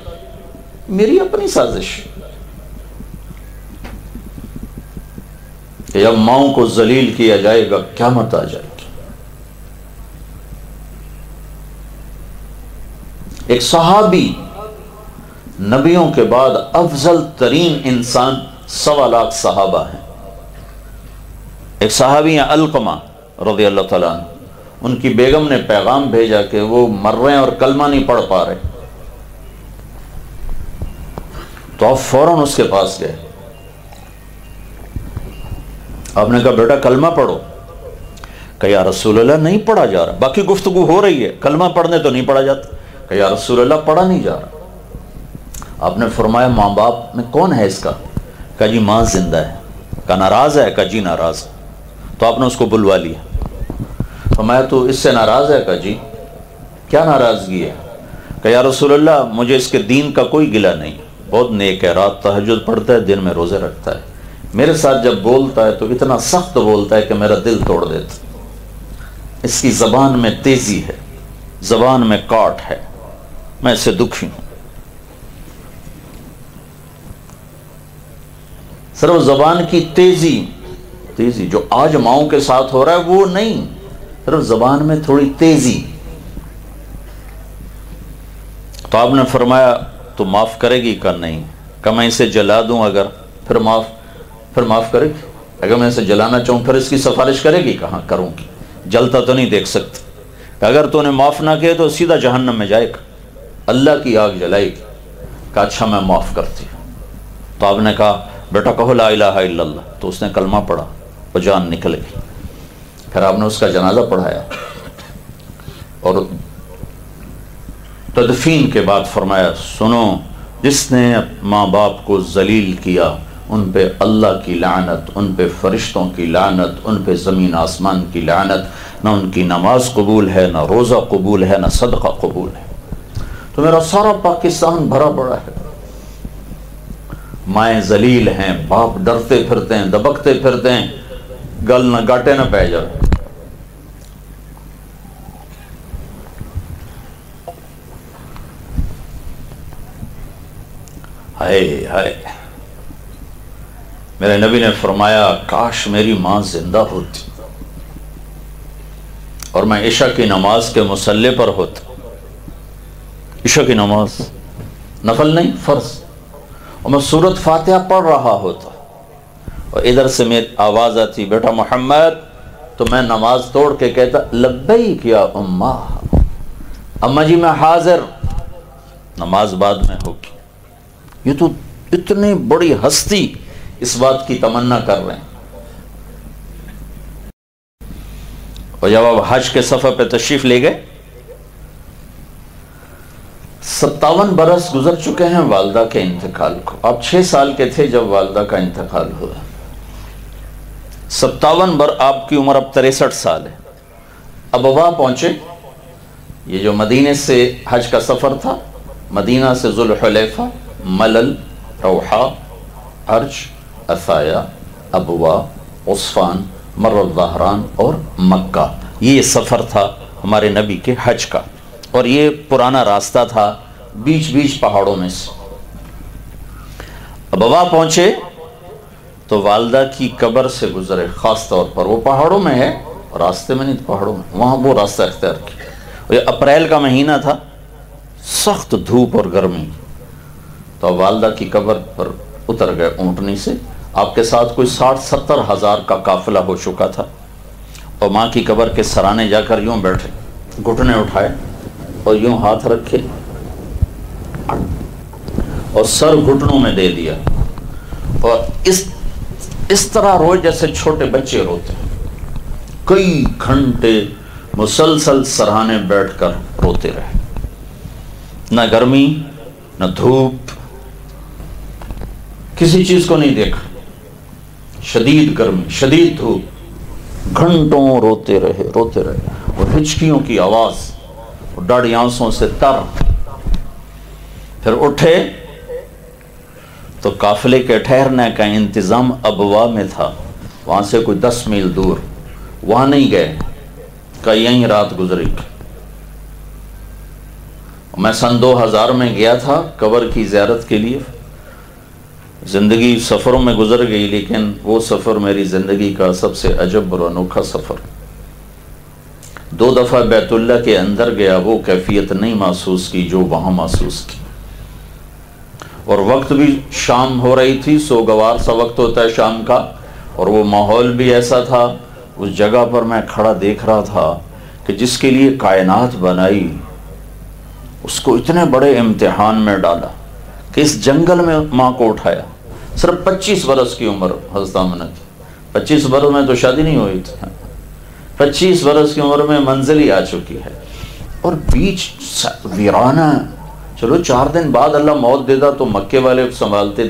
میری اپنی سازش ہے کہ جب ماؤں کو ذلیل کیا جائے گا قیامت آ جائے گی۔ ایک صحابی، نبیوں کے بعد افضل ترین انسان 1.25 لاکھ صحابہ ہیں، ایک صحابی ہیں علقمہ رضی اللہ تعالیٰ عنہ، ان کی بیگم نے پیغام بھیجا کہ وہ مر رہے ہیں اور کلمہ نہیں پڑھ پا رہے، تو آپ فوراً اس کے پاس گئے، آپ نے کہا بیٹا کلمہ پڑھو، کہ یا رسول اللہ نہیں پڑھا جا رہا، باقی گفتگو ہو رہی ہے، کلمہ پڑھنے تو نہیں پڑھا جاتا، کہ یا رسول اللہ پڑھا نہیں جا رہا۔ آپ نے فرمایا ماں باپ میں کون ہے اس کا؟ کہا جی ماں زندہ ہے۔ کہا ناراض ہے؟ کہا جی ناراض۔ تو آپ نے اس کو بلوا لیا، فرمایا تو اس سے ناراض ہے؟ کہا جی کیا ناراضگی ہے؟ کہ یا رسول اللہ مجھے اس کے دین کا کوئی گلہ نہیں، بہت نیک ہے، رات تہجد پڑھتا ہے، دن میں روزے رکھتا ہے، میرے ساتھ جب بولتا ہے تو اتنا سخت بولتا ہے کہ میرا دل توڑ دیتا، اس کی زبان میں تیزی ہے، زبان میں کاٹ ہے، میں اس سے دکھی ہوں۔ صرف زبان کی تیزی جو آج ماؤں کے ساتھ ہو رہا ہے وہ نہیں، صرف زبان میں تھوڑی تیزی۔ تو آپ نے فرمایا تو معاف کرے گی؟ کہ نہیں۔ کہ میں اسے جلا دوں اگر؟ پھر معاف کرے گی؟ اگر میں اسے جلانا چاہوں پھر اس کی سفارش کرے گی؟ کہاں کروں گی، جلتا تو نہیں دیکھ سکتی۔ اگر تو نے معاف نہ کیے تو سیدھا جہنم میں جائے گا، اللہ کی آگ جلائے گی۔ کہا اچھا میں معاف کرتی ہوں۔ تو آپ نے کہا بیٹا کہو لا الہ الا اللہ، تو اس نے کلمہ پڑھا، وہ جان نکل گئی۔ پھر آپ نے اس کا جنازہ پڑھایا اور تدفین کے بعد فرمایا سنو، جس نے ماں باپ کو ذلیل کیا ان پہ اللہ کی لعنت، ان پہ فرشتوں کی لعنت، ان پہ زمین آسمان کی لعنت، نہ ان کی نماز قبول ہے، نہ روزہ قبول ہے، نہ صدقہ قبول ہے۔ تو میرا سارا پاکستان بھرا پڑا ہے، مائیں ذلیل ہیں، باپ ڈرتے پھرتے ہیں، دبکتے پھرتے ہیں، گل نہ گاٹے نہ پہ جائے۔ ہائے ہائے، میرے نبی نے فرمایا کاش میری ماں زندہ ہوتی اور میں عشاء کی نماز کے مصلی پر ہوتا، عشاء کی نماز نفل نہیں فرض، اور میں سورۃ فاتحہ پڑھ رہا ہوتا اور ادھر سے میری آواز آتی بیٹا محمد، تو میں نماز توڑ کے کہتا لبیک یا اماں، اماں جی میں حاضر، نماز بعد میں ہوگی۔ یہ تو اتنی بڑی ہستی اس بات کی تمنا کر رہے ہیں۔ اور جب آپ حج کے سفر پہ تشریف لے گئے، 57 برس گزر چکے ہیں والدہ کے انتقال کو، آپ 6 سال کے تھے جب والدہ کا انتقال ہوا، 57 آپ کی عمر اب 63 سال ہے۔ اب وہاں پہنچے، یہ جو مدینے سے حج کا سفر تھا، مدینہ سے ذوالحلیفہ، ملل، روحا، عرج، عثایہ، ابوا، عصفان، مر الظہران اور مکہ، یہ سفر تھا ہمارے نبی کے حج کا، اور یہ پرانا راستہ تھا بیچ بیچ پہاڑوں میں سے۔ اب وہاں پہنچے تو والدہ کی قبر سے گزرے، خاص طور پر وہ پہاڑوں میں ہے، راستے میں نہیں، پہاڑوں میں، وہاں وہ راستہ اختیار کیا۔ اور یہ اپریل کا مہینہ تھا، سخت دھوپ اور گرمی، تو والدہ کی قبر پر اتر گئے اونٹنی سے۔ آپ کے ساتھ کوئی 60-70 ہزار کا قافلہ ہو چکا تھا، اور ماں کی قبر کے سرانے جا کر یوں بیٹھے، گھٹنے اٹھائے اور یوں ہاتھ رکھے اور سر گھٹنوں میں دے دیا، اور اس طرح روئے جیسے چھوٹے بچے روتے ہیں۔ کئی گھنٹے مسلسل سرہانے بیٹھ کر روتے رہے، نہ گرمی نہ دھوپ، کسی چیز کو نہیں دیکھا، شدید گرمی شدید دھوپ، گھنٹوں روتے رہے اور ہچکیوں کی آواز اور ڈاڑھی آنسوں سے تر۔ پھر اٹھے تو قافلے کے ٹھہرنے کا انتظام ابوا میں تھا، وہاں سے کوئی 10 میل دور، وہاں نہیں گئے کہ یہیں رات گزری۔ میں سن 2000 میں گیا تھا قبر کی زیارت کے لیے، زندگی سفروں میں گزر گئی، لیکن وہ سفر میری زندگی کا سب سے عجب اور انوکھا سفر۔ 2 دفعہ بیت اللہ کے اندر گیا، وہ کیفیت نہیں محسوس کی جو وہاں محسوس کی، اور وقت بھی شام ہو رہی تھی، سوگوار سا وقت ہوتا ہے شام کا، اور وہ ماحول بھی ایسا تھا، اس جگہ پر میں کھڑا دیکھ رہا تھا کہ جس کے لیے کائنات بنائی اس کو اتنے بڑے امتحان میں ڈالا کہ اس جنگل میں ماں کو اٹھایا۔ صرف 25 برس کی عمر حضرت آمنہ کی، 25 برس میں تو شادی نہیں ہوئی تھی، 25 برس کی عمر میں منزل ہی آ چکی ہے، اور بیچ ویرانہ۔ چلو 4 دن بعد اللہ موت دیتا تو مکے والے سنبھالتے،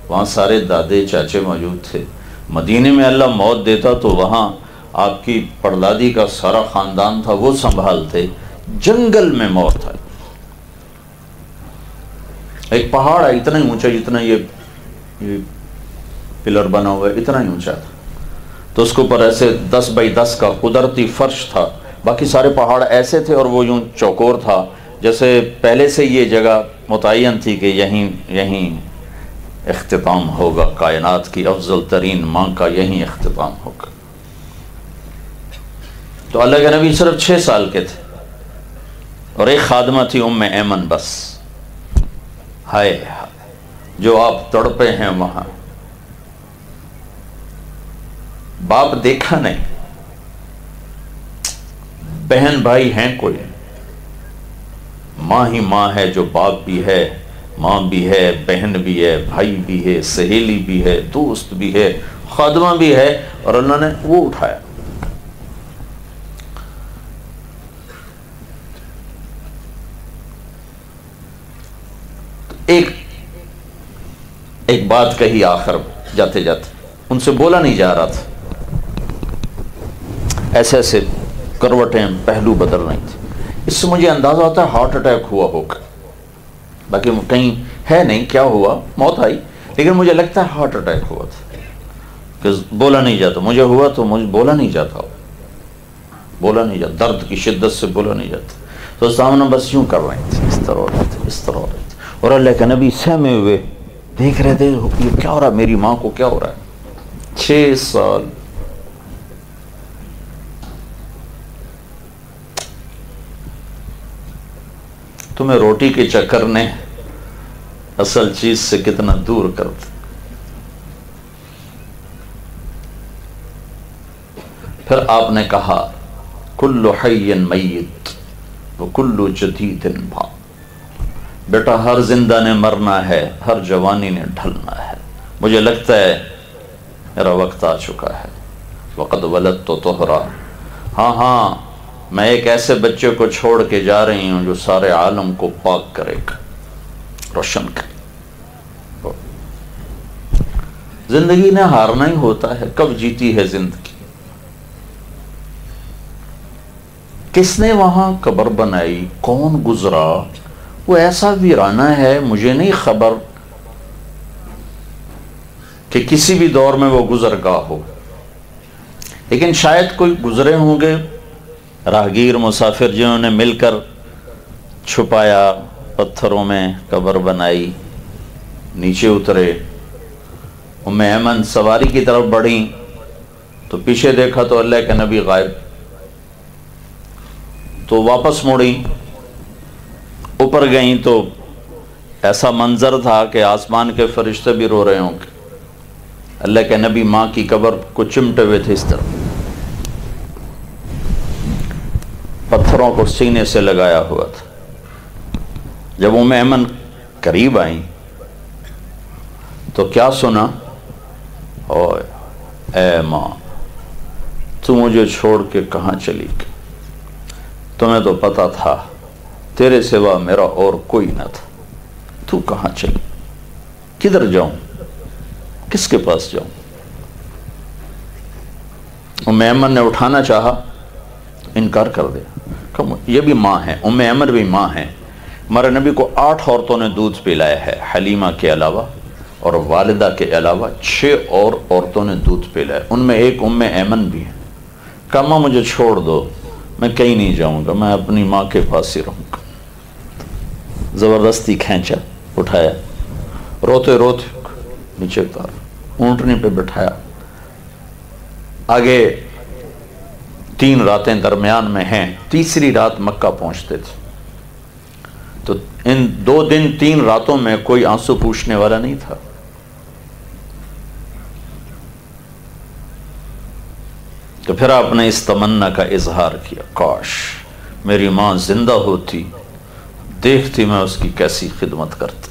وہاں سارے دادے چاچے موجود تھے۔ مدینے میں اللہ موت دیتا تو وہاں آپ کی پردادی کا سارا خاندان تھا، وہ سنبھالتے۔ جنگل میں موت آئی، ایک پہاڑ ہے اتنا ہی اونچا جتنا یہ پلر بنا ہوا ہے، اتنا ہی اونچا تھا، تو اس کے اوپر ایسے 10 بائی 10 کا قدرتی فرش تھا، باقی سارے پہاڑ ایسے تھے، اور وہ یوں چوکور تھا، جیسے پہلے سے یہ جگہ متعین تھی کہ یہیں اختتام ہوگا، کائنات کی افضل ترین ماں کا یہیں اختتام ہوگا۔ تو اللہ کے نبی صرف 6 سال کے تھے، اور ایک خادمہ تھی ام ایمن بس۔ ہائے جو آپ تڑپے ہیں وہاں، باپ دیکھا نہیں، بہن بھائی ہیں کوئی، ماں ہی ماں ہے جو باپ بھی ہے، ماں بھی ہے، بہن بھی ہے، بھائی بھی ہے، سہیلی بھی ہے، دوست بھی ہے، خادمہ بھی ہے، اور اللہ نے وہ اٹھایا۔ ایک بات کہی آخر جاتے جاتے، ان سے بولا نہیں جا رہا تھا، ایسے ایسے کروٹیں پہلو بدل رہی تھی، اس سے مجھے اندازہ ہوتا ہے ہارٹ اٹیک ہوا ہوگا، باقی کہیں ہے نہیں کیا ہوا، موت آئی، لیکن مجھے لگتا ہے ہارٹ اٹیک ہوا تھا، کہ بولا نہیں جاتا، مجھے ہوا تو مجھے بولا نہیں جاتا، بولا نہیں جاتا، درد کی شدت سے بولا نہیں جاتا، تو سامنے بس یوں کر رہے تھے، اس طرح ہو رہے تھے، اس طرح ہو رہے تھے، اور اللہ کے نبی سہمے ہوئے دیکھ رہے تھے یہ کیا ہو رہا ہے، میری ماں کو کیا ہو رہا ہے۔ 6 سال تمہیں روٹی کے چکر نے اصل چیز سے کتنا دور کر دیا۔ پھر آپ نے کہا کل حی میت وکل جدید بھا، بیٹا ہر زندہ نے مرنا ہے، ہر جوانی نے ڈھلنا ہے، مجھے لگتا ہے میرا وقت آ چکا ہے، وقد ولدت طہرا، ہاں میں ایک ایسے بچے کو چھوڑ کے جا رہی ہوں جو سارے عالم کو پاک کرے گا، روشن کرے۔ زندگی نے ہارنا ہی ہوتا ہے، کب جیتی ہے زندگی؟ کس نے وہاں قبر بنائی، کون گزرا، وہ ایسا ویرانہ ہے، مجھے نہیں خبر کہ کسی بھی دور میں وہ گزر گاہ ہو، لیکن شاید کوئی گزرے ہوں گے راہگیر مسافر جنہوں نے مل کر چھپایا، پتھروں میں قبر بنائی، نیچے اترے، ام ایمن سواری کی طرف بڑھیں تو پیچھے دیکھا تو اللہ کے نبی غائب، تو واپس مڑیں، اوپر گئیں تو ایسا منظر تھا کہ آسمان کے فرشتے بھی رو رہے ہوں گے، اللہ کے نبی ماں کی قبر کو چمٹے ہوئے تھے اس طرح، پتھروں کو سینے سے لگایا ہوا تھا۔ جب ام ایمن قریب آئیں تو کیا سنا؟ اوے اے ماں، تو مجھے چھوڑ کے کہاں چلی گئی؟ تمہیں تو پتا تھا تیرے سوا میرا اور کوئی نہ تھا، تو کہاں چلی؟ کدھر جاؤں؟ کس کے پاس جاؤں؟ ام ایمن نے اٹھانا چاہا، انکار کر دیا، یہ بھی ماں ہے، ام ایمن بھی ماں ہے، ہمارے نبی کو 8 عورتوں نے دودھ پلایا ہے، حلیمہ کے علاوہ اور والدہ کے علاوہ 6 اور عورتوں نے دودھ پلایا، ان میں ایک ام ایمن بھی ہے۔ کہا ماں مجھے چھوڑ دو، میں کہیں نہیں جاؤں گا، میں اپنی ماں کے پاس ہی رہوں گا۔ زبردستی کھینچا، اٹھایا، روتے روتے نیچے اتارا، اونٹنی پہ بٹھایا، آگے 3 راتیں درمیان میں ہیں، تیسری رات مکہ پہنچتے تھے، تو ان 2 دن 3 راتوں میں کوئی آنسو پوچھنے والا نہیں تھا۔ تو پھر آپ نے اس تمنا کا اظہار کیا، کاش میری ماں زندہ ہوتی، دیکھتی میں اس کی کیسی خدمت کرتی۔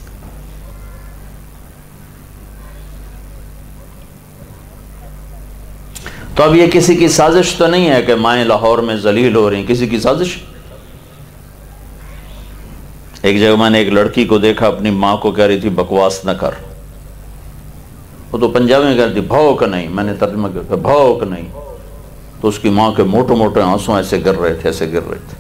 تو اب یہ کسی کی سازش تو نہیں ہے کہ مائیں لاہور میں ذلیل ہو رہی، کسی کی سازش۔ ایک جگہ میں نے ایک لڑکی کو دیکھا، اپنی ماں کو کہہ رہی تھی بکواس نہ کر، وہ تو پنجابی میں کہہ رہی تھی بھوک نہیں، میں نے ترجمہ کیا بھوک نہیں، تو اس کی ماں کے موٹے موٹے آنسو ایسے گر رہے تھے، ایسے گر رہے تھے۔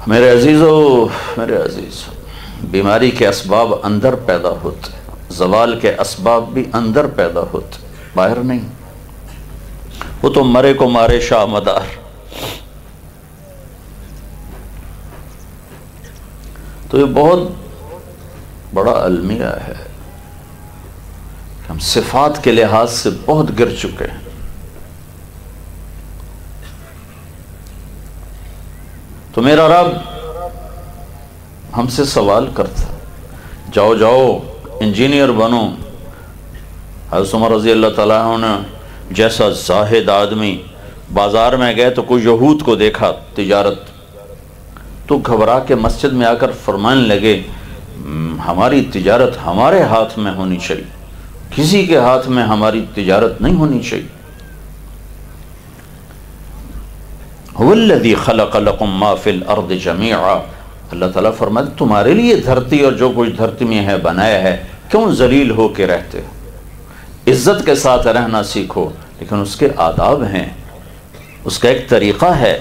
میرے عزیزو، بیماری کے اسباب اندر پیدا ہوتے، زوال کے اسباب بھی اندر پیدا ہوتے، باہر نہیں۔ وہ تو مرے کو مارے شاہ مدار۔ تو یہ بہت بڑا المیہ ہے، ہم صفات کے لحاظ سے بہت گر چکے ہیں۔ تو میرا رب ہم سے سوال کرتا، جاؤ جاؤ انجینئر بنو۔ حضرت عمر رضی اللہ تعالیٰ عنہ جیسا زاہد آدمی بازار میں گئے تو کوئی یہود کو دیکھا تجارت، تو گھبرا کے مسجد میں آ کر فرمانے لگے ہماری تجارت ہمارے ہاتھ میں ہونی چاہیے، کسی کے ہاتھ میں ہماری تجارت نہیں ہونی چاہیے۔ هو الذی خلق لکم ما فی الارض جمیعا، اللہ تعالیٰ فرماتے تمہارے لیے دھرتی اور جو کچھ دھرتی میں ہے بنایا ہے، کیوں ذلیل ہو کے رہتے ہو؟ عزت کے ساتھ رہنا سیکھو، لیکن اس کے آداب ہیں، اس کا ایک طریقہ ہے،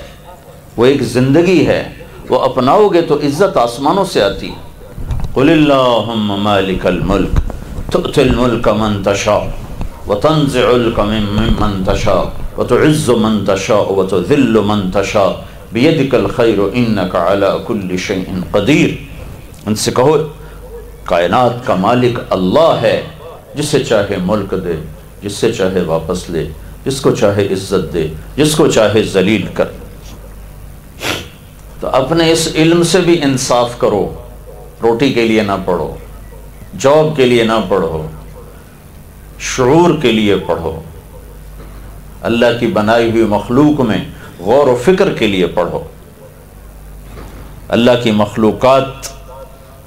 وہ ایک زندگی ہے، وہ اپناؤ گے تو عزت آسمانوں سے آتی۔ قل اللہم مالک الملک تؤتی الملک من تشاء وتنزع الملک ممن تشاء وتعز من تشاء وتذل من تشاء بیدک الخیر انک علی کل شیء قدیر۔ ان سے کہو کائنات کا مالک اللہ ہے، جسے چاہے ملک دے، جس سے چاہے واپس لے، جس کو چاہے عزت دے، جس کو چاہے ذلیل کر۔ تو اپنے اس علم سے بھی انصاف کرو، روٹی کے لیے نہ پڑھو، جاب کے لیے نہ پڑھو، شعور کے لیے پڑھو، اللہ کی بنائی ہوئی مخلوق میں غور و فکر کے لیے پڑھو۔ اللہ کی مخلوقات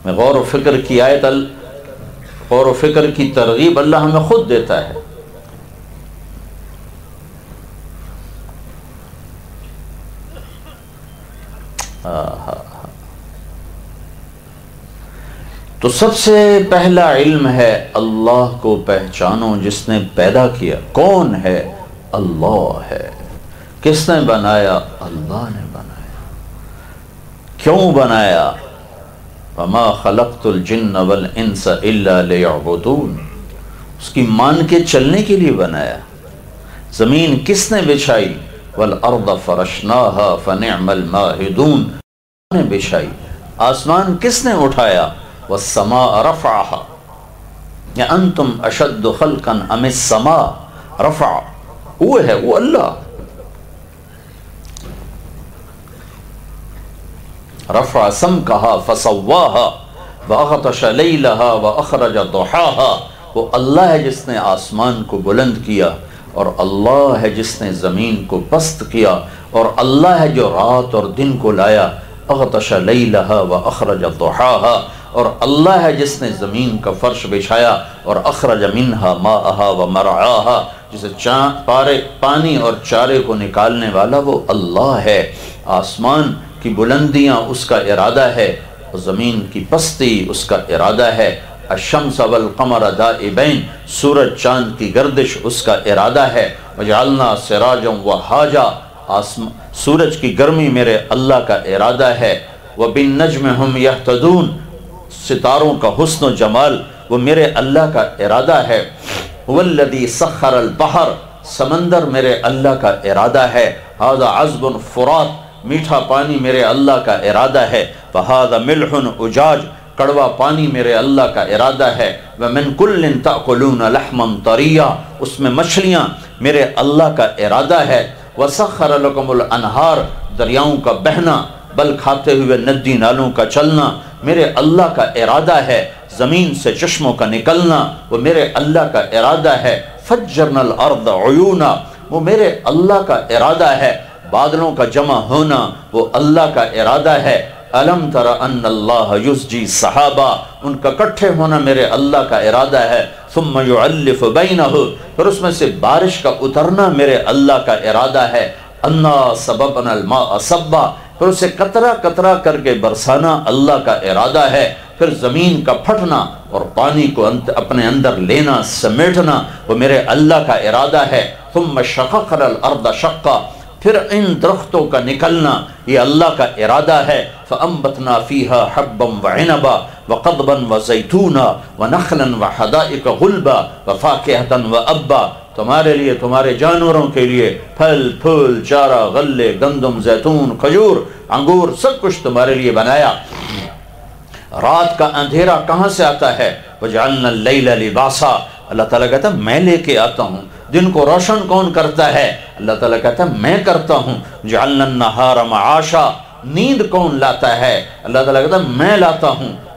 میں غور و فکر کی آیت، غور و فکر کی ترغیب اللہ ہمیں خود دیتا ہے۔ تو سب سے پہلا علم ہے اللہ کو پہچانو، جس نے پیدا کیا کون ہے؟ اللہ ہے۔ کس نے بنایا؟ اللہ نے بنایا۔ کیوں بنایا؟ وَمَا خَلَقْتُ الْجِنَّ وَالْإِنسَ إِلَّا لِيَعْبُدُونَ، اس کی مان کے چلنے کے لیے بنایا۔ زمین کس نے بچھائی؟ وَالْأَرْضَ فَرَشْنَاهَا فَنِعْمَ الْمَاهِدُونَ نے بچھائی۔ آسمان کس نے اٹھایا؟ وَالسَّمَاءَ رَفْعَهَا یا أَنْتُمْ أَشَدُّ خَلْقًا أَمِ السَّمَاء رَفْعَ، وہ ہے، وہ اللہ۔ رفع سمکہا فسواہا وأغطش لیلہا وأخرج ضحاہا، وہ اللہ ہے جس نے آسمان کو بلند کیا، اور اللہ ہے جس نے زمین کو پست کیا، اور اللہ ہے جو رات اور دن کو لایا۔ اغطش لیلہا وأخرج ضحاہا، اور اللہ ہے جس نے زمین کا فرش بچھایا، اور اخرج منہا ماءہا ومرعاہا، جسے پانی اور چارے کو نکالنے والا وہ اللہ ہے۔ آسمان کی بلندیاں اس کا ارادہ ہے، اور زمین کی پستی اس کا ارادہ ہے۔ الشمس والقمر دائبین، سورج چاند کی گردش اس کا ارادہ ہے۔ وجعلنا سراجا وہاجا، سورج کی گرمی میرے اللہ کا ارادہ ہے۔ وبالنجم هم يهتدون، ستاروں کا حسن و جمال وہ میرے اللہ کا ارادہ ہے۔ والذی سخر البحر، سمندر میرے اللہ کا ارادہ ہے۔ ھذا عذب فرات، میٹھا پانی میرے اللہ کا ارادہ ہے۔ وَهَذَا مِلْحٌ أُجَاجٌ، کڑوا پانی میرے اللہ کا ارادہ ہے۔ وَمِن كُلٍّ تَأْكُلُونَ لَحْمًا طَرِيًّا، اس میں مچھلیاں میرے اللہ کا ارادہ ہے۔ وَسَخَّرَ لَكُمُ الْأَنْهَارَ، دریاؤں کا بہنا، بل کھاتے ہوئے ندی نالوں کا چلنا میرے اللہ کا ارادہ ہے۔ زمین سے چشموں کا نکلنا وہ میرے اللہ کا ارادہ ہے۔ فَجَّرْنَا الْأَرْضَ عُيُونًا، وہ میرے اللہ کا ارادہ ہے۔ بادلوں کا جمع ہونا وہ اللہ کا ارادہ ہے۔ أَلَمْ تَرَ أَنَّ اللَّهَ يُزْجِي السَّحَابَ، ان کا کٹھے ہونا میرے اللہ کا ارادہ ہے۔ ثُمَّ يُعَلِّفُ بَيْنَهُ، پھر اس میں سے بارش کا اترنا میرے اللہ کا ارادہ ہے۔ أَنَّا صَبَبْنَا الْمَاءَ صَبًّا، پھر اسے قطرہ قطرہ کر کے برسانا اللہ کا ارادہ ہے۔ پھر زمین کا پھٹنا اور پانی کو اپنے اندر لینا سمیٹنا وہ میرے اللہ کا ارادہ ہے۔ ثُمَّ شَقَقْنَا الْأَرْضَ شَقًّا، پھر ان درختوں کا نکلنا یہ اللہ کا ارادہ ہے۔ فَأَنبَتْنَا فِيهَا حَبًّا وَعِنَبًا وَقَضْبًا وَزَيْتُونًا وَنَخْلًا وَحَدَائِقَ غُلْبًا وَفَاكِهَةً وَأَبًّا، تمہارے لیے، تمہارے جانوروں کے لیے پھل پھول، چارہ، غلے، گندم، زیتون، کھجور، انگور، سب کچھ تمہارے لیے بنایا۔ رات کا اندھیرا کہاں سے آتا ہے؟ وَجَعَلْنَا اللَّيْلَ لِبَاسًا، اللہ تعالیٰ کہتا ہے میں لے کے آتا ہوں۔ دن کو روشن کون کرتا ہے؟ اللہ تعالیٰ کہتا ہے میں کرتا ہوں۔ جعلنا النہار معاشا، نیند کون لاتا ہے؟ اللہ تعالیٰ کہتا ہے میں لاتا ہوں۔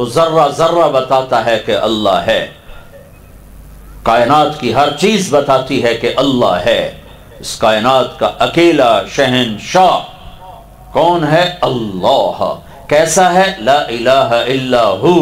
تو ذرہ ذرہ بتاتا ہے کہ اللہ ہے، کائنات کی ہر چیز بتاتی ہے کہ اللہ ہے۔ اس کائنات کا اکیلا شہنشاہ کون ہے؟ اللہ۔ کیسا ہے؟ لا الہ الا ہو،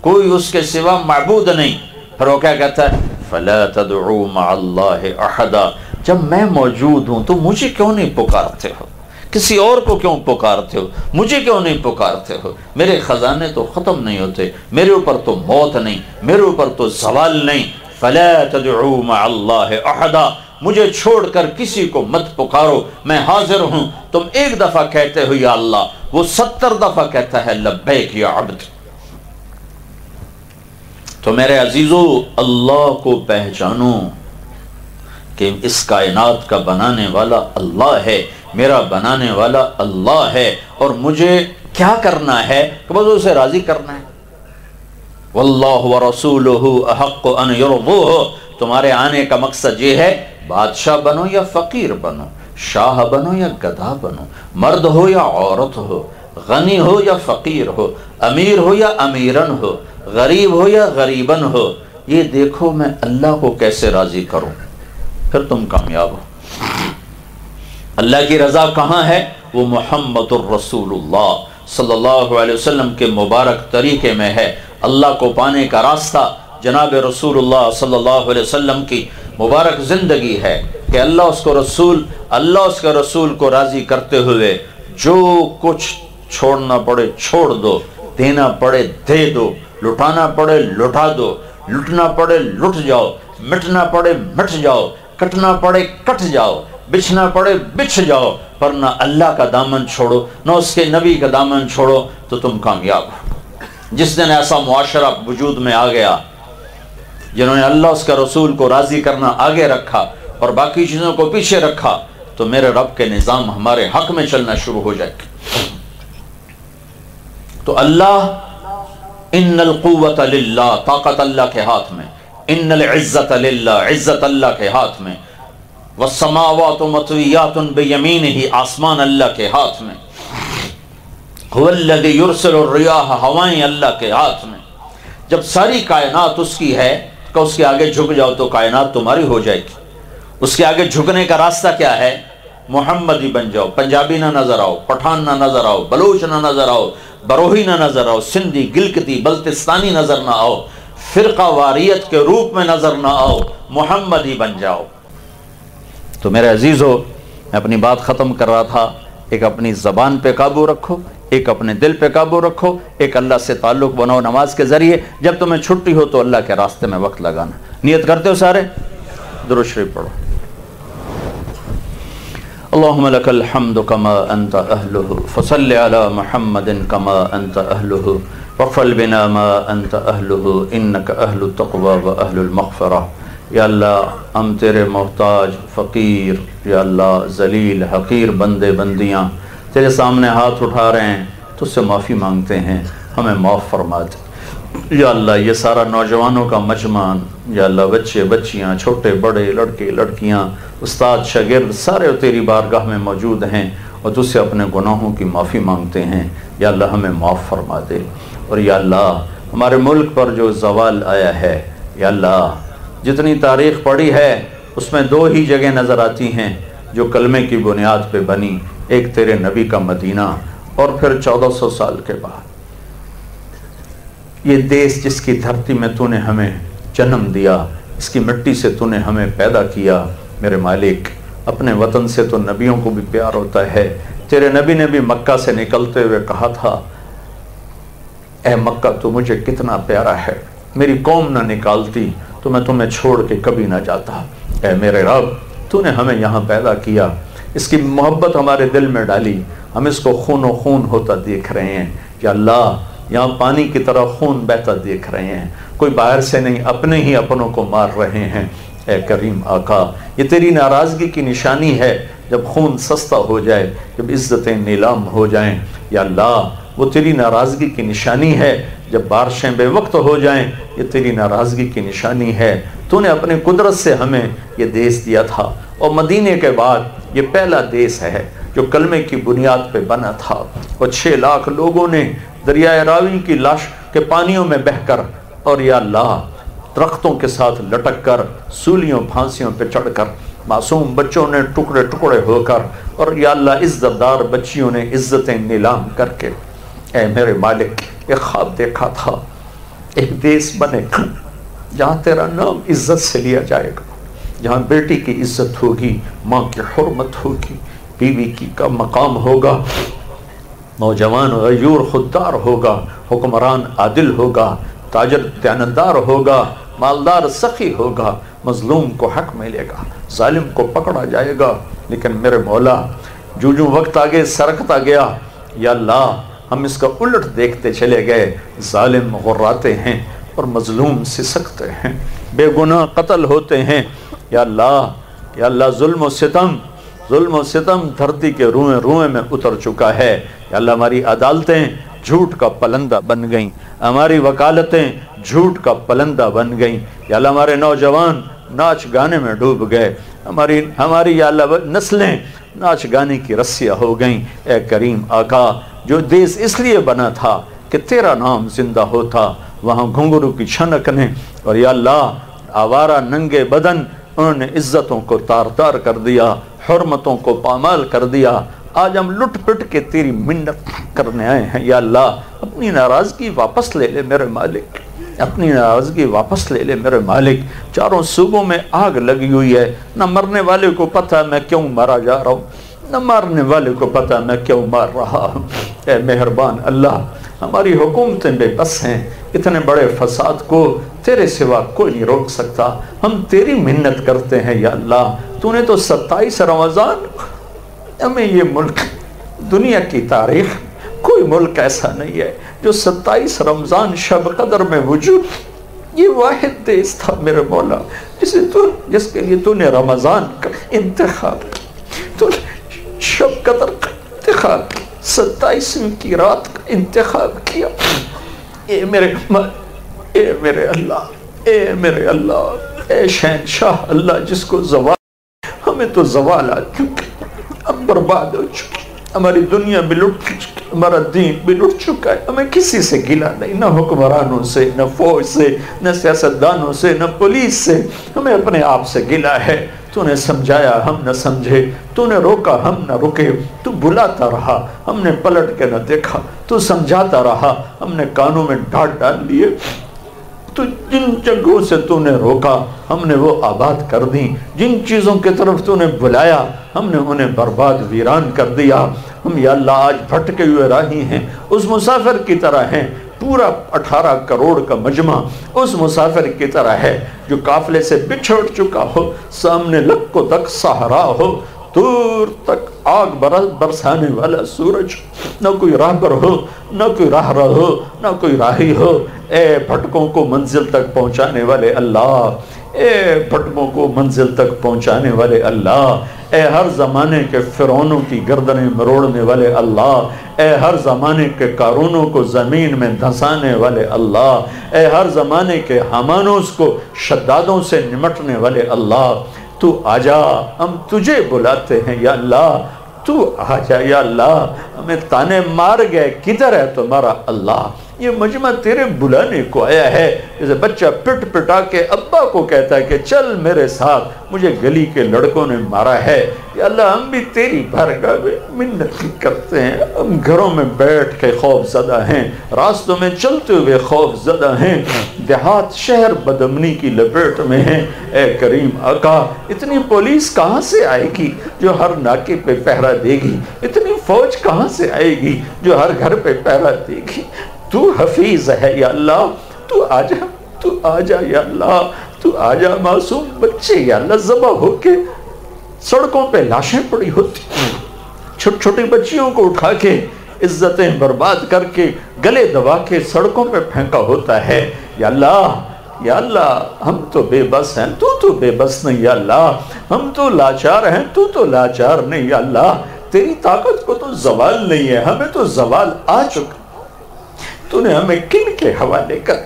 کوئی اس کے سوا معبود نہیں۔ پھر وہ کیا کہتا ہے؟ فلا تدعوا مع اللہ احدا، جب میں موجود ہوں تو مجھے کیوں نہیں پکارتے ہو؟ کسی اور کو کیوں پکارتے ہو؟ مجھے کیوں نہیں پکارتے ہو؟ میرے خزانے تو ختم نہیں ہوتے، میرے اوپر تو موت نہیں، میرے اوپر تو زوال نہیں۔ فلا تدعوا مع اللہ احدا، مجھے چھوڑ کر کسی کو مت پکارو، میں حاضر ہوں۔ تم ایک دفعہ کہتے ہو یا اللہ، وہ 70 دفعہ کہتا ہے لبیک یا عبد۔ تو میرے عزیزو، اللہ کو پہچانو کہ اس کائنات کا بنانے والا اللہ ہے، میرا بنانے والا اللہ ہے، اور مجھے کیا کرنا ہے کہ بس اسے راضی کرنا ہے۔ واللہ ورسولہ احق ان یرضوہ، تمہارے آنے کا مقصد یہ ہے بادشاہ بنو یا فقیر بنو، شاہ بنو یا گدھا بنو، مرد ہو یا عورت ہو، غنی ہو یا فقیر ہو، امیر ہو یا امیرن ہو، غریب ہو یا غریبن ہو، یہ دیکھو میں اللہ کو کیسے راضی کروں، پھر تم کامیاب ہو۔ اللہ کی رضا کہاں ہے؟ وہ محمد الرسول اللہ صلی اللہ علیہ وسلم کے مبارک طریقے میں ہے۔ اللہ کو پانے کا راستہ جناب رسول اللہ صلی اللہ علیہ وسلم کی مبارک زندگی ہے کہ اللہ اس کے رسول کو راضی کرتے ہوئے جو کچھ چھوڑنا پڑے چھوڑ دو، دینا پڑے دے دو، لٹانا پڑے لٹا دو، لٹنا پڑے لٹ جاؤ، مٹنا پڑے مٹ جاؤ، کٹنا پڑے کٹ جاؤ، بچھنا پڑے بچھ جاؤ، پر نہ اللہ کا دامن چھوڑو نہ اس کے نبی کا دامن چھوڑو تو تم کامیاب ہو۔ جس دن ایسا معاشرہ وجود میں آ گیا جنہوں نے اللہ اس کا رسول کو راضی کرنا آگے رکھا اور باقی چیزوں کو پیچھے رکھا، تو میرے رب کے نظام ہمارے حق میں چلنا شروع ہو جائے گا۔ تو اللہ، ان القوت للہ، طاقت اللہ کے ہاتھ میں، ان العزت للہ، عزت اللہ کے ہاتھ میں، والسماوات مطویات بیمینہ، آسمان اللہ کے ہاتھ میں، هو الذی یرسل الریاح، ہوائیں اللہ کے ہاتھ میں۔ جب ساری کائنات اس کی ہے کہ اس کے آگے جھک جاؤ تو کائنات تمہاری ہو جائے گی۔ اس کے آگے جھکنے کا راستہ کیا ہے؟ محمدی بن جاؤ، پنجابی نہ نظر آؤ، پٹھان نہ نظر آؤ، بلوچ نہ نظر آؤ، بروہی نہ نظر آؤ، سندھی، گلگتی، بلتستانی نظر نہ آؤ، فرقہ واریت کے روپ میں نظر نہ آؤ، محمدی بن جاؤ۔ تو میرے عزیزو، میں اپنی بات ختم کر رہا تھا، ایک اپنی زبان پہ قابو رکھو، ایک اپنے دل پہ قابو رکھو، ایک اللہ سے تعلق بناؤ نماز کے ذریعے۔ جب تمہیں چھٹی ہو تو اللہ کے راستے میں وقت لگانا۔ نیت کرتے ہو سارے؟ درود شریف پڑھو۔ اللہم لک الحمد کما انت اہلہ، فصل علی محمد کما انت اہلہ، وفل بنا ما انت اہلہ، انک اہل التقوی و اہل المغفرہ۔ یا اللہ، ہم تیرے محتاج، فقیر، یا اللہ ذلیل حقیر بندے بندیاں تیرے سامنے ہاتھ اٹھا رہے ہیں، تو اس سے معافی مانگتے ہیں، ہمیں معاف فرما دے۔ یا اللہ، یہ سارا نوجوانوں کا مجمع، یا اللہ بچے بچیاں، چھوٹے بڑے، لڑکے لڑکیاں، استاد شاگرد، سارے تیری بارگاہ میں موجود ہیں اور تجھ سے اپنے گناہوں کی معافی مانگتے ہیں۔ یا اللہ ہمیں معاف فرما دے۔ اور یا اللہ، ہمارے ملک پر جو زوال آیا ہے، یا اللہ جتنی تاریخ پڑھی ہے اس میں 2 ہی جگہ نظر آتی ہیں جو کلمے کی بنیاد پہ بنی، ایک تیرے نبی کا مدینہ اور پھر 1400 سال کے بعد یہ دیس جس کی دھرتی میں تو نے ہمیں جنم دیا، اس کی مٹی سے تو نے ہمیں پیدا کیا۔ میرے مالک، اپنے وطن سے تو نبیوں کو بھی پیار ہوتا ہے۔ تیرے نبی نے بھی مکہ سے نکلتے ہوئے کہا تھا، اے مکہ تو مجھے کتنا پیارا ہے، میری قوم نہ نکالتی تو میں تمہیں چھوڑ کے کبھی نہ جاتا۔ اے میرے رب، تو نے ہمیں یہاں پیدا کیا، اس کی محبت ہمارے دل میں ڈالی، ہم اس کو خون و خون ہوتا دیکھ رہے ہیں۔ یا اللہ، یہاں پانی کی طرح خون بہتا دیکھ رہے ہیں، کوئی باہر سے نہیں، اپنے ہی اپنوں کو مار رہے ہیں۔ اے کریم آقا، یہ تیری ناراضگی کی نشانی ہے جب خون سستا ہو جائے، جب عزتیں نیلام ہو جائیں۔ یا اللہ، وہ تیری ناراضگی کی نشانی ہے جب بارشیں بے وقت ہو جائیں، یہ تیری ناراضگی کی نشانی ہے۔ تو نے اپنے قدرت سے ہمیں یہ دیس دیا تھا، اور مدینے کے بعد یہ پہلا دیس ہے جو کلمے کی بنیاد پہ بنا تھا، اور 6 لاکھ لوگوں نے دریائے راوی کی لاش کے پانیوں میں بہ کر، اور یا اللہ درختوں کے ساتھ لٹک کر، سولیوں پھانسیوں پہ چڑھ کر، معصوم بچوں نے ٹکڑے ٹکڑے ہو کر، اور یا اللہ عزت دار بچیوں نے عزتیں نیلام کر کے، اے میرے مالک ایک خواب دیکھا تھا، ایک دیس بنے گا جہاں تیرا نام عزت سے لیا جائے گا، جہاں بیٹی کی عزت ہوگی، ماں کی حرمت ہوگی، بیوی کی کا مقام ہوگا، نوجوان غیور خوددار ہوگا، حکمران عادل ہوگا، تاجر دیانتدار ہوگا، مالدار سخی ہوگا، مظلوم کو حق ملے گا، ظالم کو پکڑا جائے گا۔ لیکن میرے مولا جو وقت آگے سرکتا گیا، یا اللہ ہم اس کا الٹ دیکھتے چلے گئے، ظالم غراتے ہیں اور مظلوم سسکتے ہیں، بے گناہ قتل ہوتے ہیں۔ یا اللہ ظلم و ستم دھرتی کے روئیں روئیں میں اتر چکا ہے۔ یا اللہ ہماری عدالتیں جھوٹ کا پلندہ بن گئیں، ہماری وکالتیں جھوٹ کا پلندہ بن گئیں۔ یا اللہ ہمارے نوجوان ناچ گانے میں ڈوب گئے، ہماری یا اللہ نسلیں ناچ گانے کی رسیاں ہو گئیں۔ اے کریم آقا، جو دیس اس لیے بنا تھا کہ تیرا نام زندہ ہوتا، وہاں گھنگرو کی چھنک نے اور یا اللہ آوارہ ننگے بدن انہوں نے عزتوں کو تار تار کر دیا، حرمتوں کو پامال کر دیا۔ آج ہم لٹ پٹ کے تیری منت کرنے آئے ہیں۔ یا اللہ اپنی ناراضگی واپس لے لے میرے مالک، اپنی ناراضگی واپس لے لے میرے مالک۔ چاروں صوبوں میں آگ لگی ہوئی ہے، نہ مرنے والے کو پتہ میں کیوں مارا جا رہا ہوں، نہ مارنے والے کو پتہ میں کیوں مار رہا ہوں۔ اے مہربان اللہ، ہماری حکومتیں بے بس ہیں، اتنے بڑے فساد کو تیرے سوا کوئی نہیں روک سکتا۔ ہم تیری منت کرتے ہیں یا اللہ، تو نے تو 27 رمضان ہمیں یہ ملک، دنیا کی تاریخ کوئی ملک ایسا نہیں ہے جو 27 رمضان شب قدر میں وجود، یہ واحد دیس تھا میرے مولا جس کے لیے تو نے رمضان کا انتخاب کیا، تو نے شب قدر کا انتخاب کیا، 27ویں کی رات کا انتخاب کیا۔ اے میرے اللہ، اے شہنشاہ اللہ، جس کو زوال، ہمیں تو زوال آ چکے، ہم برباد ہو چکے، ہماری دنیا بھی لٹ چکی، ہمارا دین بھی لٹ چکا ہے۔ ہمیں کسی سے گلا نہیں، نہ حکمرانوں سے، نہ فوج سے، نہ سیاستدانوں سے، نہ پولیس سے، ہمیں اپنے آپ سے گلا ہے۔ تو نے سمجھایا ہم نہ سمجھے، تو نے روکا ہم نہ رکے، تو بلاتا رہا ہم نے پلٹ کے نہ دیکھا، تو سمجھاتا رہا ہم نے کانوں میں ڈانٹ ڈال لیے، تو جن جگہوں سے تو نے روکا ہم نے وہ آباد کر دی، جن چیزوں کی طرف تو نے بلایا ہم نے انہیں برباد ویران کر دیا۔ ہم یا اللہ آج بھٹکے ہوئے راہی ہیں، اس مسافر کی طرح ہیں، پورا 18 کروڑ کا مجمع اس مسافر کی طرح ہے جو قافلے سے بچھڑ چکا ہو، سامنے لکھوں تک صحرا ہو، دور تک آگ برسانے والا سورج، نہ کوئی راہبر ہو، نہ کوئی راہ ہو، نہ کوئی راہی ہو۔ اے بھٹکوں کو منزل تک پہنچانے والے اللہ، اے بھٹکوں کو منزل تک پہنچانے والے اللہ، اے ہر زمانے کے فرعونوں کی گردنیں مروڑنے والے اللہ، اے ہر زمانے کے قارونوں کو زمین میں دھنسانے والے اللہ، اے ہر زمانے کے حمانوس کو شدادوں سے نمٹنے والے اللہ، تو آجا، ہم تجھے بلاتے ہیں یا اللہ، تو آجا یا اللہ۔ ہمیں تانے مار گئے، کدھر ہے تمہارا اللہ؟ یہ مجمع تیرے بلانے کو آیا ہے، جیسے بچہ پٹ پٹا کے ابا کو کہتا ہے کہ چل میرے ساتھ، مجھے گلی کے لڑکوں نے مارا ہے۔ یا اللہ ہم بھی تیری بارگاہ میں منت کرتے ہیں، ہم گھروں میں بیٹھ کے خوف زدہ ہیں، راستوں میں چلتے ہوئے خوف زدہ ہیں، دیہات شہر بدامنی کی لپیٹ میں ہیں۔ اے کریم آقا، اتنی پولیس کہاں سے آئے گی جو ہر ناکے پہ پہرا دے گی؟ اتنی فوج کہاں سے آئے گی جو ہر گھر پہ پہرا دے گی؟ تو حفیظ ہے یا اللہ، تو آجا یا اللہ، تو آجا۔ معصوم بچے یا اللہ ذبح ہو کے سڑکوں پہ لاشیں پڑی ہوتی، چھوٹی چھوٹی بچیوں کو اٹھا کے عزتیں برباد کر کے گلے دبا کے سڑکوں پہ پھینکا ہوتا ہے۔ یا اللہ ہم تو بے بس ہیں، تو بے بس نہیں یا اللہ، ہم تو لاچار ہیں، تو لاچار نہیں یا اللہ۔ تیری طاقت کو تو زوال نہیں ہے، ہمیں تو زوال آ چکا۔ تو نے ہمیں کن کے حوالے کر،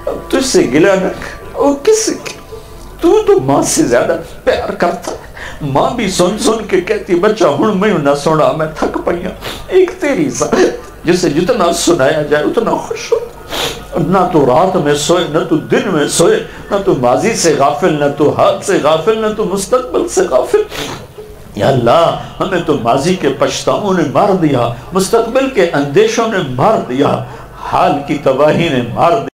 اب تجھ سے گلا نہ کر، وہ کس کی؟ تو ماں سے زیادہ پیار کرتا ہے، ماں بھی سن سن کے کہتی بچہ ہن میں نہ سنا، میں تھک پئیاں، ایک تیری ذات جسے جتنا سنایا جائے اتنا خوش ہو۔ نہ تو رات میں سوئے، نہ تو دن میں سوئے، نہ تو ماضی سے غافل، نہ تو حال سے غافل، نہ تو مستقبل سے غافل۔ یا اللہ ہمیں تو ماضی کے پچھتاؤں نے مار دیا، مستقبل کے اندیشوں نے مار دیا، حال کی تباہی نے مار دیا۔